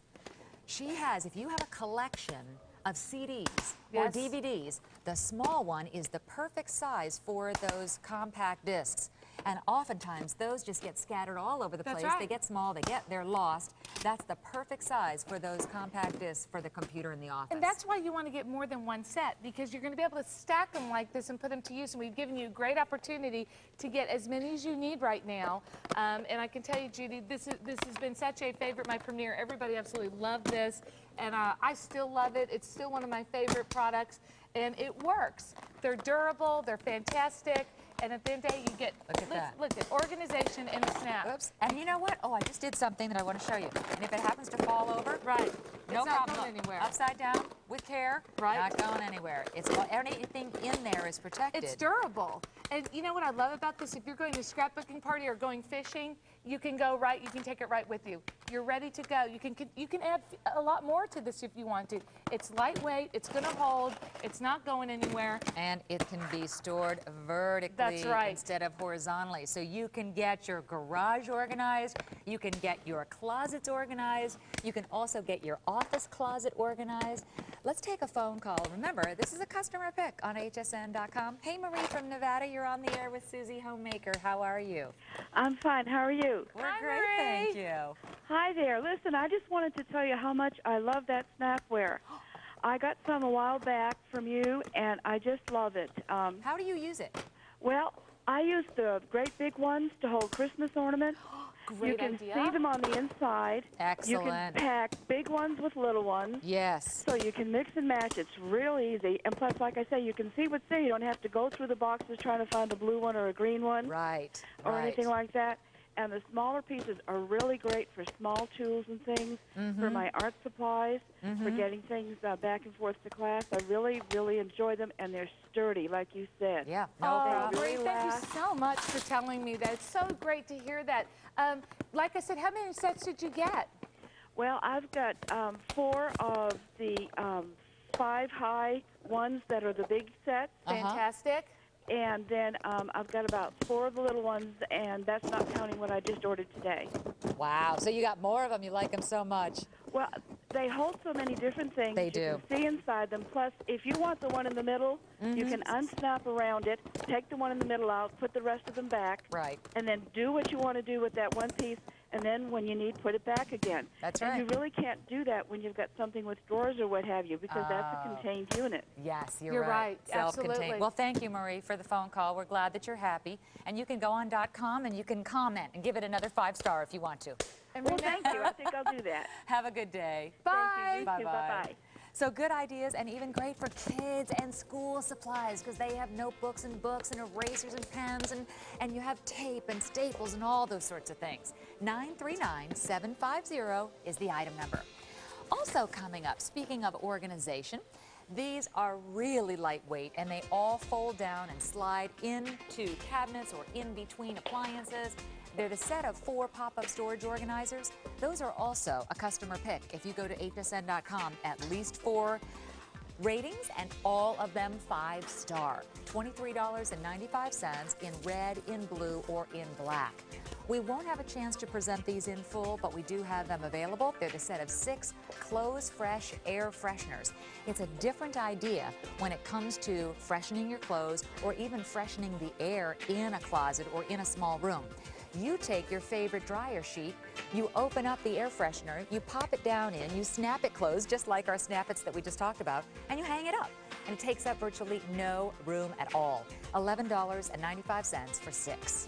She has, if you have a collection of CDs or DVDs, the small one is the perfect size for those compact discs. And oftentimes those just get scattered all over the place. Right. They get small, they're lost. That's the perfect size for those compact discs for the computer in the office. And that's why you want to get more than one set, because you're going to be able to stack them like this and put them to use. And we've given you a great opportunity to get as many as you need right now. And I can tell you, Judy, this has been such a favorite, my premiere. Everybody absolutely loved this. And I still love it. It's still one of my favorite products. And it works. They're durable. They're fantastic. And at the end of the day, you get, look at organization and a snap. Oops. And you know what? Oh, I just did something that I want to show you. And if it happens to fall over, right, no it's not problem. going anywhere. Upside down, with care, Right. not going anywhere. It's anything in there is protected. It's durable. And you know what I love about this? If you're going to a scrapbooking party or going fishing, you can go right, you can take it right with you. You're ready to go. You can add a lot more to this if you want to. It's lightweight, it's going to hold, it's not going anywhere. And it can be stored vertically That's right. instead of horizontally. So you can get your garage organized, you can get your closets organized, you can also get your office closet organized. Let's take a phone call. Remember, this is a customer pick on hsn.com. Hey, Marie from Nevada, you're on the air with Susie Homemaker. How are you? I'm fine. How are you? We're Hi, great, Marie. thank you. Hi there. Listen, I just wanted to tell you how much I love that snapware. I got some a while back from you, and I just love it. How do you use it? Well, I use the great big ones to hold Christmas ornaments. Great You can idea. see them on the inside. You can Excellent. pack big ones with little ones. Yes. So you can mix and match. It's real easy. And plus, like I say, you can see what's there. You don't have to go through the boxes trying to find a blue one or a green one Right. or right. anything like that. And the smaller pieces are really great for small tools and things, for my art supplies, for getting things back and forth to class. I really, really enjoy them, and they're sturdy, like you said. Yeah, no Oh, problem. Marie, thank you so much for telling me that. It's so great to hear that. Like I said, how many sets did you get? Well, I've got 4 of the 5 high ones that are the big sets. Fantastic. And then I've got about 4 of the little ones, and that's not counting what I just ordered today. Wow, so you got more of them. You like them so much. Well, they hold so many different things. They You do. can see inside them. Plus, if you want the one in the middle, you can unsnap around it, take the one in the middle out, put the rest of them back, Right. and then do what you want to do with that one piece, and then when you need, put it back again. That's and right. you really can't do that when you've got something with drawers or what have you, because that's a contained unit. Yes, You're right. Self-contained. Absolutely. Well, thank you, Marie, for the phone call. We're glad that you're happy. And you can go on .com and you can comment and give it another 5-star if you want to. And Well, thank you. I think I'll do that. Have a good day. Bye. Thank you. Bye-bye. Bye-bye. So good ideas and even great for kids and school supplies because they have notebooks and books and erasers and pens and you have tape and staples and all those sorts of things. 939-750 is the item number. Also coming up, speaking of organization, these are really lightweight and they all fold down and slide into cabinets or in between appliances. They're the set of 4 pop-up storage organizers. Those are also a customer pick. If you go to hsn.com, at least 4 ratings and all of them 5-star. $23.95 in red, in blue, or in black. We won't have a chance to present these in full, but we do have them available. They're the set of 6 Clothes Fresh air fresheners. It's a different idea when it comes to freshening your clothes or even freshening the air in a closet or in a small room. You take your favorite dryer sheet, you open up the air freshener, you pop it down in, you snap it closed, just like our Snap-its that we just talked about, and you hang it up. And it takes up virtually no room at all. $11.95 for 6.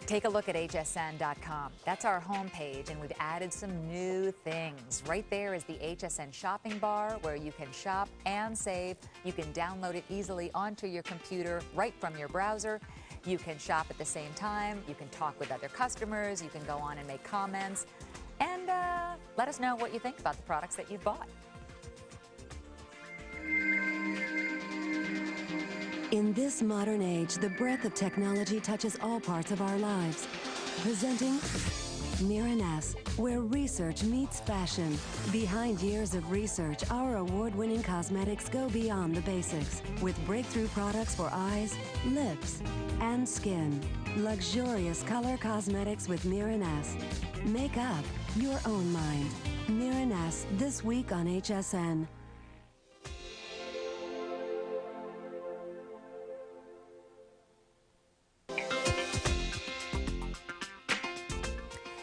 Take a look at hsn.com. That's our homepage, and we've added some new things. Right there is the HSN shopping bar where you can shop and save. You can download it easily onto your computer right from your browser. You can shop at the same time. You can talk with other customers. You can go on and make comments. And let us know what you think about the products that you've bought. In this modern age, the breadth of technology touches all parts of our lives. Presenting Miraness, where research meets fashion. Behind years of research, our award-winning cosmetics go beyond the basics. With breakthrough products for eyes, lips, and skin. Luxurious color cosmetics with Miraness. Make up your own mind. Miraness, this week on HSN.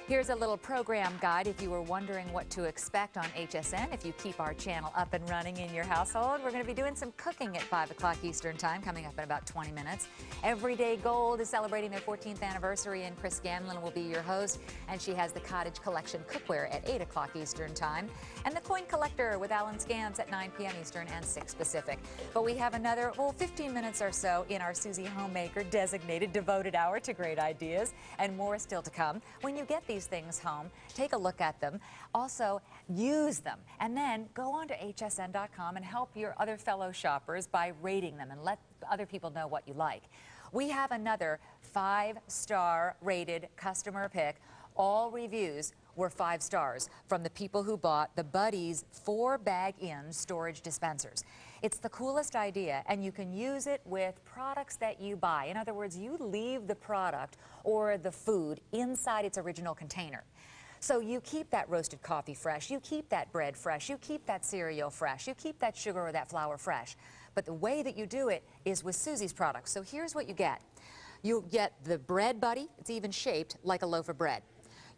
Here's a little program guide if you were wondering what to expect on HSN. If you keep our channel up and running in your household, we're going to be doing some cooking at 5 o'clock Eastern Time, coming up in about 20 minutes. Everyday Gold is celebrating their 14th anniversary, and Chris Ganlon will be your host. And she has the Cottage Collection Cookware at 8 o'clock Eastern Time. And the Coin Collector with Alan Scans at 9 p.m. Eastern and 6 Pacific. But we have another, 15 minutes or so in our Susie Homemaker designated devoted hour to great ideas. And more still to come. When you get these things home, take a look at them. Also, use them. And then go on to hsn.com and help your other fellow shoppers by rating them and let other people know what you like. We have another 5-star rated customer pick. All reviews were 5 stars from the people who bought the Buddies 4-bag-in storage dispensers. It's the coolest idea, and you can use it with products that you buy. In other words, you leave the product or the food inside its original container. So you keep that roasted coffee fresh, you keep that bread fresh, you keep that cereal fresh, you keep that sugar or that flour fresh. But the way that you do it is with Susie's products. So here's what you get. You get the Bread Buddy. It's even shaped like a loaf of bread.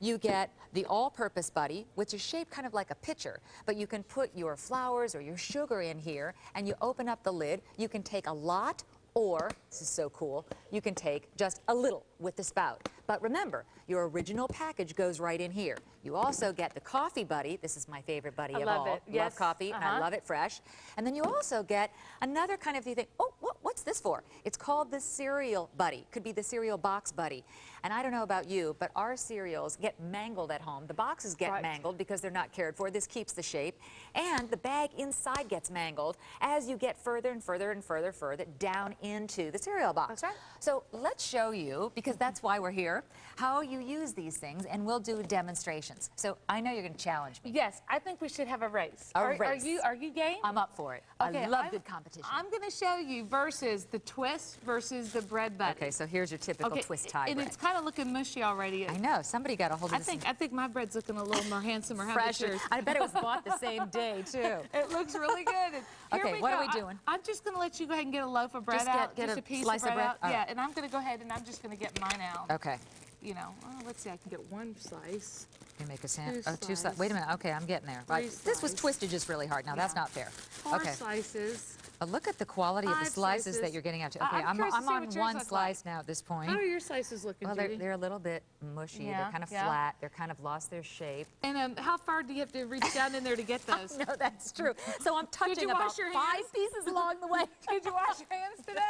You get the All-Purpose Buddy, which is shaped kind of like a pitcher, but you can put your flours or your sugar in here, and you open up the lid. You can take a lot, or, this is so cool, you can take just a little with the spout. But remember, your original package goes right in here. You also get the Coffee Buddy. This is my favorite buddy of all. Yes. Love coffee, and I love it fresh. And then you also get another kind of, you think, oh, what's this for? It's called the Cereal Buddy. Could be the Cereal Box Buddy. And I don't know about you, but our cereals get mangled at home. The boxes get mangled because they're not cared for. This keeps the shape. And the bag inside gets mangled as you get further and further and further down into the cereal box. That's right. So let's show you, because that's why we're here, how you use these things, and we'll do demonstrations. So I know you're going to challenge me. Yes, I think we should have a race. Race. Are you game? I'm up for it. Okay, I love good competition. I'm going to show you versus the Twist versus the Bread Buddy. Okay, so here's your typical twist tie and bread. it's kind of looking mushy already. I know. Somebody got a hold of this. I think my bread's looking a little more handsome or fresher. I bet it was bought the same day, too. It looks really good. Okay, what are we doing? I'm just going to let you go ahead and get a loaf of bread Just out. get just a a piece slice of bread out. Oh. Yeah, and I'm going to go ahead and I'm just going to get mine out. Okay. You know, let's see, I can get 1 slice. You make a sandwich. Two Two slices. Wait a minute. Okay, I'm getting there. Right. Three This was twisted just really hard. Now, that's not fair. 4 slices. Look at the quality of the 5 slices that you're getting out to. Okay, I'm I'm curious to see on what yours one look slice like. now at this point. How are your slices looking, Well, Judy? they're a little bit mushy. Yeah, They're kind of yeah. flat. They're kind of lost their shape. And how far do you have to reach down in there to get those? No, that's true. So I'm touching you about wash your 5 hands? pieces along the way. Did you wash your hands today?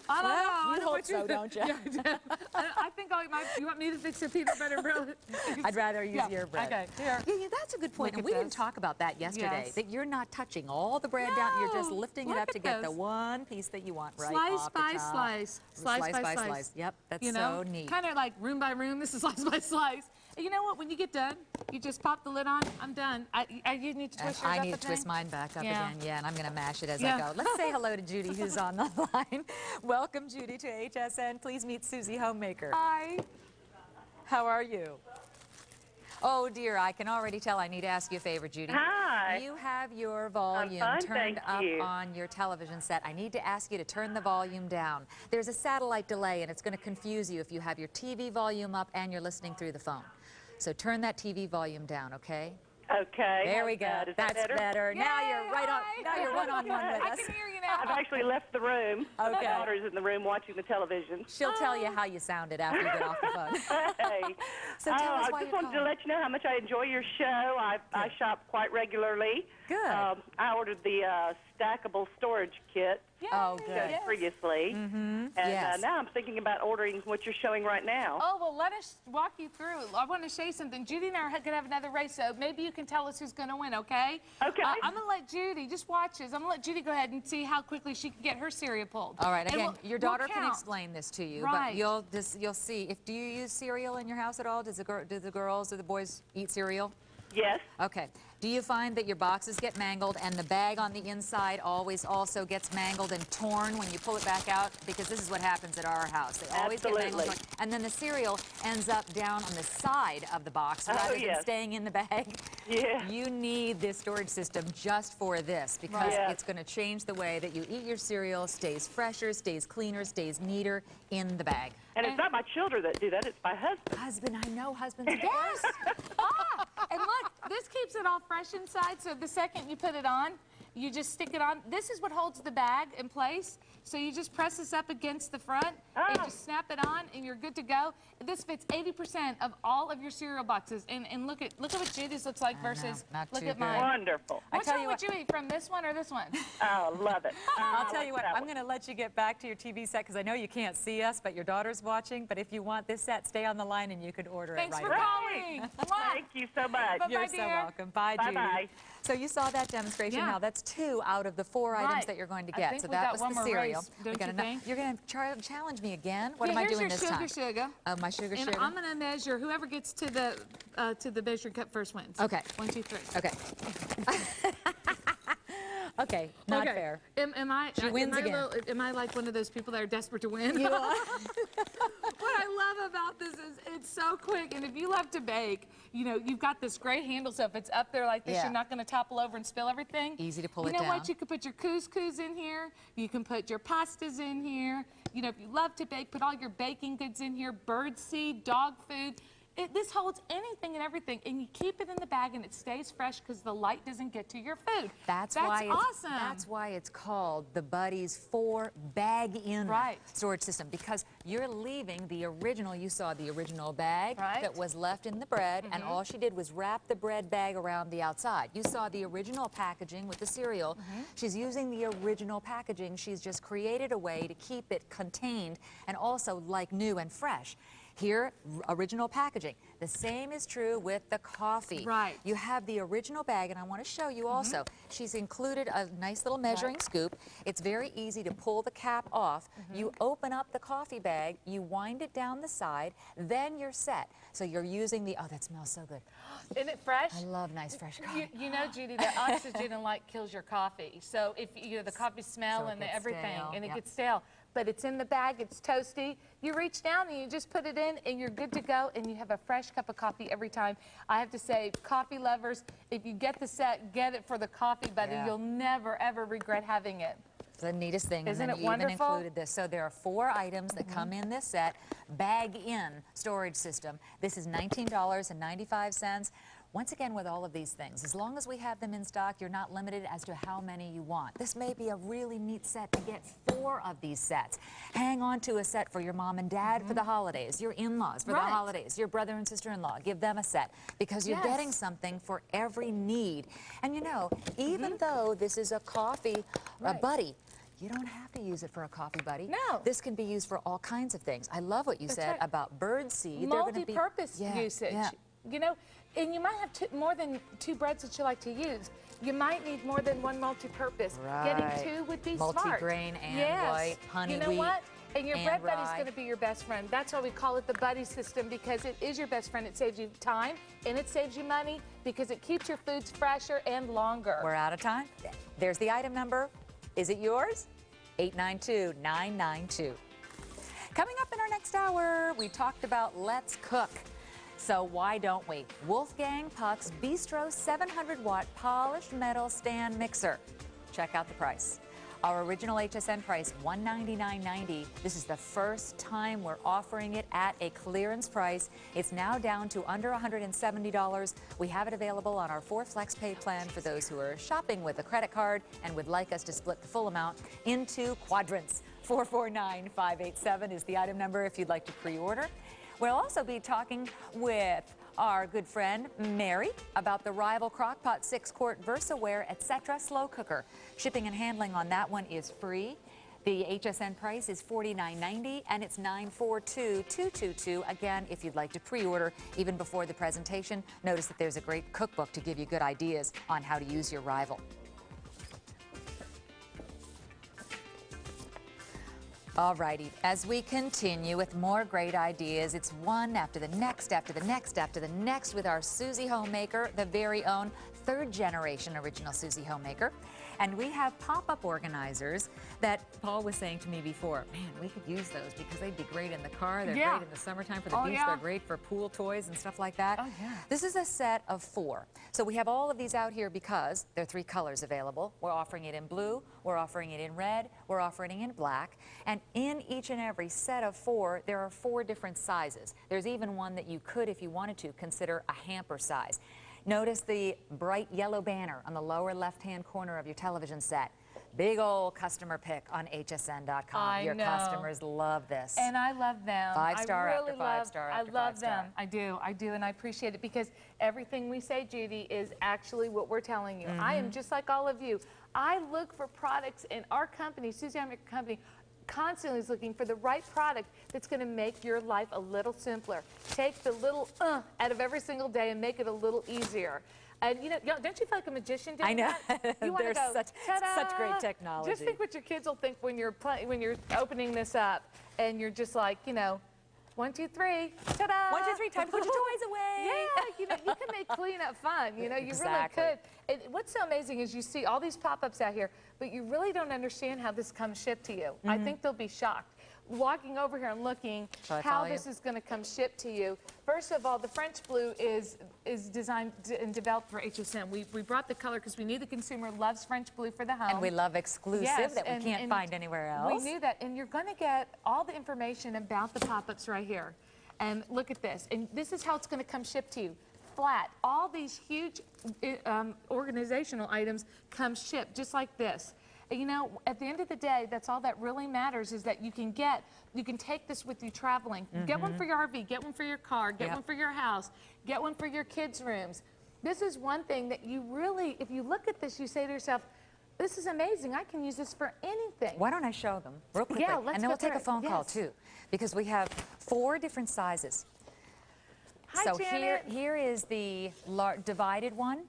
I don't know. Well, I you know hope what so, don't you? Yeah, I think you want me to fix a peanut butter bread? I'd rather use your bread. Okay, here. Yeah, that's a good point. Look And at we didn't this. talk about that yesterday, Yes. that you're not touching all the bread down. You're just No, lifting it look up to at get the this. one piece that you want right Slice off by the top. slice. Slice by slice. Yep, that's You know, so neat. kind of like room by room. This is slice by slice. And you know what? When you get done, you just pop the lid on. I'm done. You need to twist yours I up need to again? twist mine back up Yeah. again, yeah, and I'm going to mash it as I Yeah. go. Let's say hello to Judy, who's on the line. Welcome, Judy, to HSN. Please meet Susie Homemaker. Hi. How are you? Oh, dear, I can already tell I need to ask you a favor, Judy. Hi. You have your volume fine, turned thank up you. on your television set. I need to ask you to turn the volume down. There's a satellite delay, and it's going to confuse you if you have your TV volume up and you're listening through the phone. So turn that TV volume down, okay? Okay. There we go. Is that That's better. Now you're right on. Now you're one-on-one with I us. can hear you now. I've actually left the room. Okay. My daughter's in the room watching the television. She'll tell you how you sounded after you get off the phone. Hey. So tell us why I just you're wanted to calling. let you know how much I enjoy your show. I shop quite regularly. Good. I ordered the stackable storage kit. Oh, good. Yes. Previously. And Yes. now I'm thinking about ordering what you're showing right now. Oh, well, let us walk you through. I want to show you something. Judy and I are going to have another race, so maybe you can tell us who's going to win, okay? Okay. I'm going to let Judy, just watch this. I'm going to let Judy go ahead and see how quickly she can get her cereal pulled. All right. And Again, we'll- your we'll daughter can count. explain this to you, Right. but you'll see. Do you use cereal in your house at all? Do the girls or the boys eat cereal? Yes. Okay. Do you find that your boxes get mangled and the bag on the inside always also gets mangled and torn when you pull it back out? Because this is what happens at our house. They always get mangled. Absolutely. And then the cereal ends up down on the side of the box rather than yes. staying in the bag. Yeah. You need this storage system just for this because Right. it's going to change the way that you eat your cereal, stays fresher, stays cleaner, stays neater in the bag. And it's not my children that do that. It's my husband. Husband, I know husbands. Yes. And look, this keeps it all fresh inside, so the second you put it on, You just stick it on. This is what holds the bag in place. So you just press this up against the front and just snap it on and you're good to go. This fits 80% of all of your cereal boxes. And look at what Judy's looks like versus look at mine. Wonderful. Which one would you eat from, this one or this one? Oh, love it. I'll tell you what, I'm going to let you get back to your TV set because I know you can't see us, but your daughter's watching. But if you want this set, stay on the line and you can order it right Thanks away. for calling. Thank you so much. Bye-bye, You're so dear. welcome. Bye, Judy. Bye-bye. So you saw that demonstration. Yeah. Now that's 2 out of the 4 items that you're going to get. I think So we that got was one the more cereal. race, don't you think? You're going to challenge me again. What am I Here's doing your this time? sugar. Oh, my sugar. And I'm going to measure. Whoever gets to the measuring cup first wins. Okay. 1, 2, 3. Okay. Okay, not fair. Am I? She wins again. Am I like one of those people that are desperate to win? You are. What I love about this is it's so quick, and if you love to bake, you know, you've got this great handle, so if it's up there like this, Yeah. you're not going to topple over and spill everything. Easy to pull it You know down. what? You can put your couscous in here. You can put your pastas in here. You know, if you love to bake, put all your baking goods in here, bird seed, dog food. This holds anything and everything, and you keep it in the bag, and it stays fresh because the light doesn't get to your food. That's awesome. That's why it's called the Buddies 4 Bag-In storage system, because you're leaving the original. You saw the original bag that was left in the bread, and all she did was wrap the bread bag around the outside. You saw the original packaging with the cereal. She's using the original packaging. She's just created a way to keep it contained and also like new and fresh. Here, original packaging. The same is true with the coffee. Right. You have the original bag, and I want to show you also. She's included a nice little measuring scoop. It's very easy to pull the cap off. You open up the coffee bag, you wind it down the side, then you're set. So you're using the, oh, that smells so good. Isn't it fresh? I love nice fresh coffee. You know, Judy, the oxygen and light kills your coffee. So if you know the coffee smell and everything, and it gets stale. But it's in the bag, it's toasty. You reach down and you just put it in and you're good to go, and you have a fresh cup of coffee every time. I have to say, coffee lovers, if you get the set, get it for the coffee buddy. You'll never, ever regret having it. The neatest thing. Isn't and then it you wonderful? even included this. So there are 4 items that come in this set. Bag-In storage system. This is $19.95. Once again, with all of these things, as long as we have them in stock, you're not limited as to how many you want. This may be a really neat set to get 4 of these sets. Hang on to a set for your mom and dad for the holidays, your in-laws for the holidays, your brother and sister-in-law. Give them a set because you're getting something for every need. And you know, even though this is a coffee buddy, you don't have to use it for a coffee buddy. No. This can be used for all kinds of things. I love what you said about bird seed. Multi-purpose usage. You know, and you might have more than 2 breads that you like to use. You might need more than 1 multi-purpose. Getting 2 would be smart. Multi-grain and white, honey wheat. You know what? And your bread buddy's rye. going to be your best friend. That's why we call it the buddy system, because it is your best friend. It saves you time and it saves you money because it keeps your foods fresher and longer. We're out of time. There's the item number. Is it yours? 892-992. Coming up in our next hour, we talked about Let's Cook. So why don't we? Wolfgang Puck's Bistro 700-watt polished metal stand mixer. Check out the price. Our original HSN price, $199.90. This is the first time we're offering it at a clearance price. It's now down to under $170. We have it available on our 4 Flex Pay plan for those who are shopping with a credit card and would like us to split the full amount into quadrants. 449-587 is the item number if you'd like to pre-order. We'll also be talking with our good friend Mary about the Rival Crockpot 6-quart Versaware, etc. slow cooker. Shipping and handling on that one is free. The HSN price is $49.90 and it's $942-222. Again, if you'd like to pre-order even before the presentation, notice that there's a great cookbook to give you good ideas on how to use your Rival. All righty, as we continue with more great ideas, it's one after the next, after the next, after the next with our Susie Homemaker, the very own 3rd generation original Susie Homemaker. And we have pop-up organizers that Paul was saying to me before, man, we could use those because they'd be great in the car. They're great in the summertime for the beach. They're great for pool toys and stuff like that. This is a set of 4. So we have all of these out here because there are 3 colors available. We're offering it in blue, we're offering it in red, we're offering it in black. And in each and every set of 4, there are 4 different sizes. There's even one that you could, if you wanted to, consider a hamper size. Notice the bright yellow banner on the lower left-hand corner of your television set. Big old customer pick on hsn.com. Your customers love this. And I love them. 5-star I really after 5-star after 5-star. I love them. I do, and I appreciate it because everything we say, Judy, is actually what we're telling you. I am just like all of you. I look for products in our company, Susie Homemaker Company, constantly is looking for the right product that's going to make your life a little simpler. Take the little out of every single day and make it a little easier. And you know, don't you feel like a magician doing that? I know. You want to go, such great technology. Just think what your kids will think when you're opening this up, and you're just like, you know, 1, 2, 3, ta-da! 1, 2, 3, time to put your toys away. Yeah, you know, you can make cleanup fun. You know, you really could. And what's so amazing is you see all these pop-ups out here, but you really don't understand how this comes shipped to you. I think they'll be shocked. Walking over here and looking how this is going to come shipped to you. First of all, the French blue is designed and developed for HSN. We brought the color because we knew the consumer loves French blue for the home. And we love exclusive that we can't find anywhere else. We knew that, and you're going to get all the information about the pop-ups right here. And look at this, and this is how it's going to come shipped to you. Flat. All these huge organizational items come shipped just like this. You know, at the end of the day, that's all that really matters is that you can take this with you traveling. Get one for your RV, get one for your car, get one for your house, get one for your kids' rooms. This is one thing that you really, if you look at this, you say to yourself, this is amazing. I can use this for anything. Why don't I show them real quickly? Yeah, let's and then we'll take a phone call too, because we have 4 different sizes. Hi, so Janet. here is the divided one.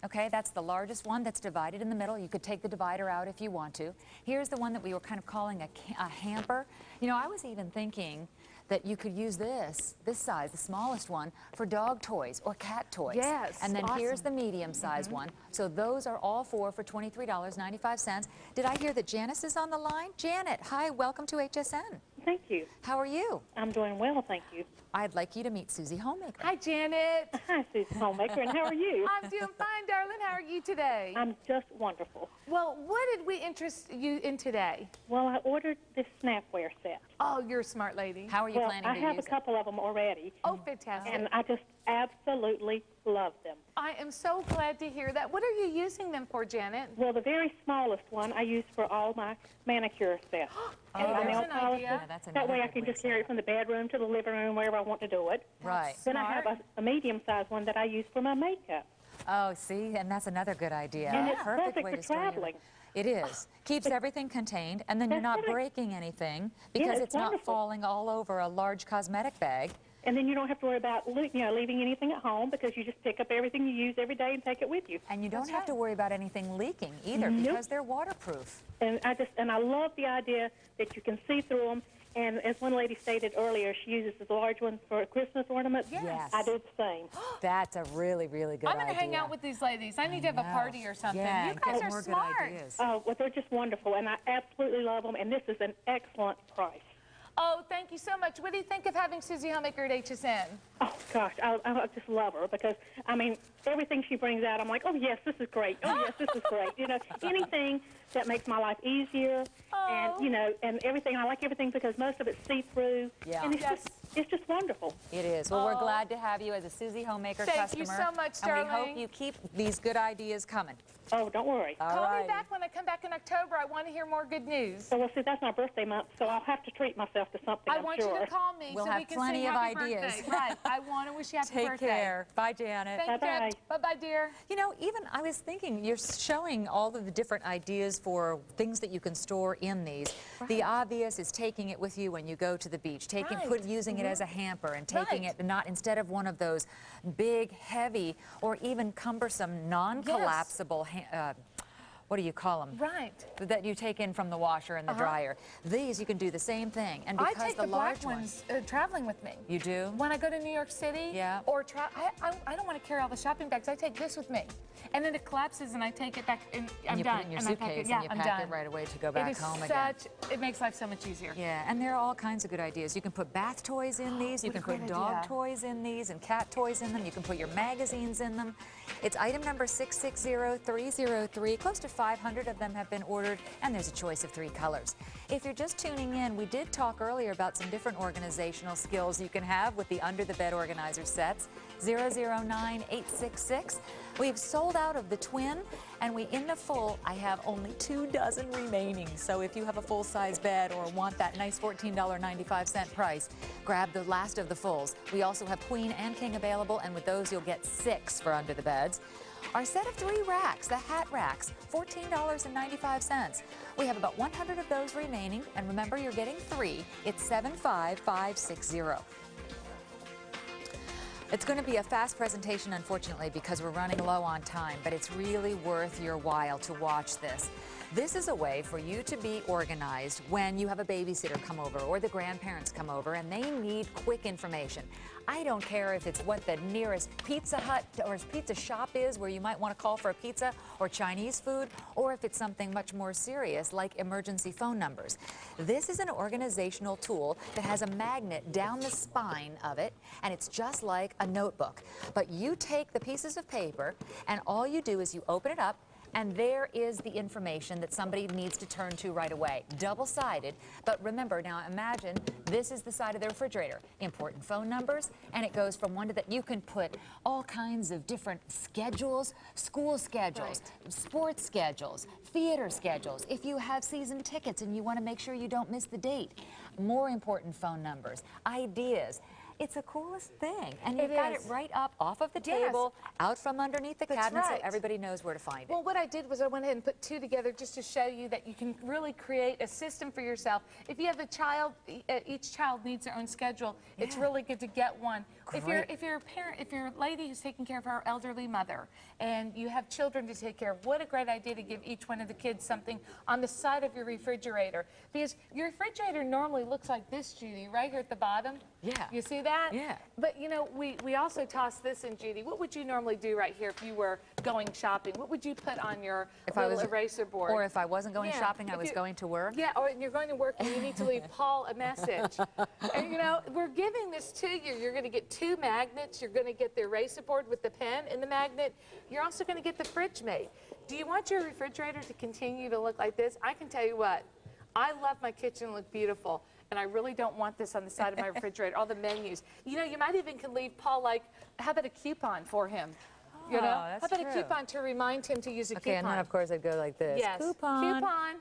Okay, that's the largest one that's divided in the middle. You could take the divider out if you want to. Here's the one that we were kind of calling a hamper. You know, I was even thinking that you could use this size, the smallest one, for dog toys or cat toys. Yes, and then here's the medium-sized one. So those are all 4 for $23.95. Did I hear that Janice is on the line? Janet, hi, welcome to HSN. Thank you. How are you? I'm doing well, thank you. I'd like you to meet Susie Homemaker. Hi, Janet. Hi, Susie Homemaker, and how are you? I'm doing fine, darling. How are you today? I'm just wonderful. Well, what did we interest you in today? Well, I ordered this snapware set. Oh, you're a smart lady. How are you planning to use it? I have a couple of them already. Oh, fantastic. And I just absolutely love them. I am so glad to hear that. What are you using them for, Janet? Well, the very smallest one I use for all my manicure sets. And my nail an polishes. idea. That's That way I another can good just carry it from the bedroom to the living room, wherever I want to do it. Right. Then I have a medium-sized one that I use for my makeup. Oh, see, and that's another good idea. And it's Perfect perfect way for to store your- traveling. It is. Keeps everything contained, and then you're not breaking anything because it's not falling all over a large cosmetic bag. And then you don't have to worry about leaving anything at home because you just pick up everything you use every day and take it with you. And you don't have to worry about anything leaking either because they're waterproof. And I love the idea that you can see through them. And as one lady stated earlier, she uses the large ones for Christmas ornaments. Yes. I do the same. That's a really, really good idea. I'm going to hang out with these ladies. I need to have a party or something. Yeah, you guys get are more smart. good ideas. Oh, well, they're just wonderful, and I absolutely love them. And this is an excellent price. Oh, thank you so much. What do you think of having Susie Homemaker at HSN? Oh, gosh, I just love her because, I mean, everything she brings out, I'm like, oh, yes, this is great. Oh, yes, this is great. You know, anything that makes my life easier and, you know, and everything. I like everything because most of it's see-through. Yeah. And it's just wonderful. It is. Well, we're glad to have you as a Susie Homemaker customer. Thank you so much, darling. And we hope you keep these good ideas coming. Oh, don't worry. Call me back when I come back in October. I want to hear more good news. So, well, see, that's my birthday month, so I'll have to treat myself to something, I want you to call me We'll so have we can plenty sing of happy ideas. birthday. Right. I want to wish you happy birthday. Take care. Bye, Janet. Thank Bye-bye. you. Bye-bye, dear. You know, even I was thinking, you're showing all of the different ideas for things that you can store in these. The obvious is taking it with you when you go to the beach, using it as a hamper and taking it not instead of one of those big, heavy, or even cumbersome, non-collapsible what do you call them? Right. That you take in from the washer and the dryer. These, you can do the same thing. And because I take the black ones traveling with me. You do? When I go to New York City, or I don't want to carry all the shopping bags. I take this with me. And then it collapses and I take it back and I'm you done. put it in your and suitcase and you pack it right away to go back home again. It makes life so much easier. Yeah, and there are all kinds of good ideas. You can put bath toys in these. You can put dog toys in these and cat toys in them. You can put your magazines in them. It's item number 660303. Close to 500 of them have been ordered, and there's a choice of 3 colors. If you're just tuning in, we did talk earlier about some different organizational skills you can have with the under the bed organizer sets. 009-866. We've sold out of the twin, and in the full, I have only 2 dozen remaining. So if you have a full-size bed or want that nice $14.95 price, grab the last of the fulls. We also have queen and king available, and with those, you'll get 6 for under the beds. Our set of 3 racks, the hat racks, $14.95. We have about 100 of those remaining, and remember, you're getting 3. It's 75560. It's going to be a fast presentation, unfortunately, because we're running low on time, but it's really worth your while to watch this. This is a way for you to be organized when you have a babysitter come over or the grandparents come over and they need quick information. I don't care if it's what the nearest Pizza Hut or pizza shop is where you might want to call for a pizza or Chinese food, or if it's something much more serious like emergency phone numbers. This is an organizational tool that has a magnet down the spine of it, and it's just like a notebook. But you take the pieces of paper and all you do is you open it up, and there is the information that somebody needs to turn to right away. Double-sided, but remember, now imagine this is the side of the refrigerator. Important phone numbers, and it goes from one to that. You can put all kinds of different schedules, school schedules, sports schedules, theater schedules. If you have season tickets and you want to make sure you don't miss the date, more important phone numbers, ideas. It's the coolest thing. And you've got it right up off of the table, out from underneath the cabinet, so everybody knows where to find it. Well, what I did was I went ahead and put 2 together just to show you that you can really create a system for yourself. If you have a child, each child needs their own schedule. It's really good to get one. If you're a parent, if you're a lady who's taking care of her elderly mother and you have children to take care of, what a great idea to give each one of the kids something on the side of your refrigerator. Because your refrigerator normally looks like this, Judy, right here at the bottom. Yeah. You see that? Yeah. But you know, we also toss this in, Judy. What would you normally do right here if you were going shopping? What would you put on your little eraser board? Or if I wasn't going shopping, I was going to work? Yeah, or you're going to work and you need to leave Paul a message. And you know, we're giving this to you. You're going to get 2 magnets. You're going to get the eraser board with the pen and the magnet. You're also going to get the fridge mate. Do you want your refrigerator to continue to look like this? I can tell you what, I love my kitchen look beautiful. And I really don't want this on the side of my refrigerator, all the menus. You know, you might even can leave Paul, like, how about a coupon for him? You know, how about a coupon to remind him to use a coupon? Okay, and then of course I'd go like this. Yes. Coupon.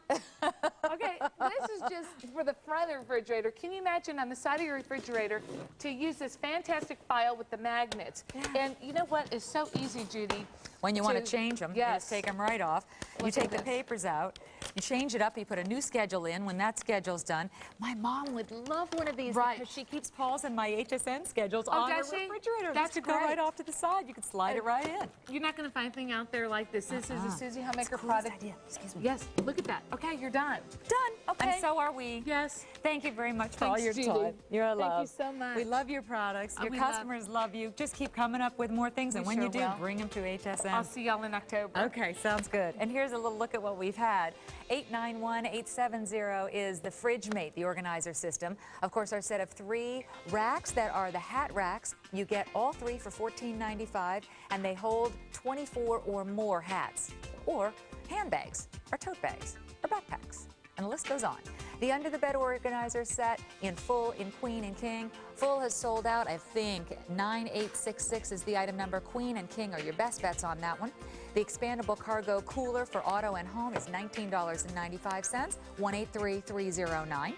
Okay, this is just for the front of the refrigerator. Can you imagine on the side of your refrigerator to use this fantastic file with the magnets? And you know what is so easy, Judy? When you want to change them, you just take them right off. You take the papers out, you change it up, you put a new schedule in. When that schedule's done, my mom would love one of these because she keeps Paul's and my HSN schedules on her refrigerator. That's to go right off to the side. You can slide it right in. You're not going to find anything out there like this. This is a Susie Homemaker product. Idea. Excuse me. Yes, look at that. Okay, you're done. Done. Okay. And so are we. Yes. Thank you very much for all your time. You're a love. Thank you so much. We love your products. Your customers love you. Just keep coming up with more things, and when you do, bring them to HSN. I'll see y'all in October. Okay, sounds good. And here's a little look at what we've had. 891-870 is the Fridge Mate, the organizer system. Of course, our set of 3 racks that are the hat racks. You get all 3 for $14.95, and they hold 24 or more hats, or handbags, or tote bags, or backpacks. And the list goes on. The Under the Bed Organizer set in full, in queen and king. Full has sold out. I think 9866 is the item number. Queen and king are your best bets on that one. The expandable cargo cooler for auto and home is $19.95, 183309.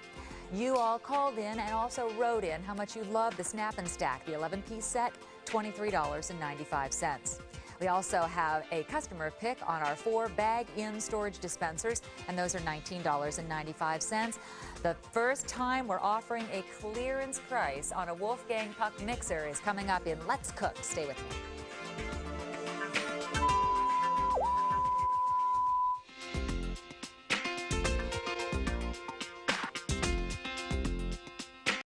You all called in and also wrote in how much you love the Snap and Stack, the 11-piece set, $23.95. We also have a customer pick on our 4 bag-in storage dispensers, and those are $19.95. The first time we're offering a clearance price on a Wolfgang Puck mixer is coming up in Let's Cook. Stay with me.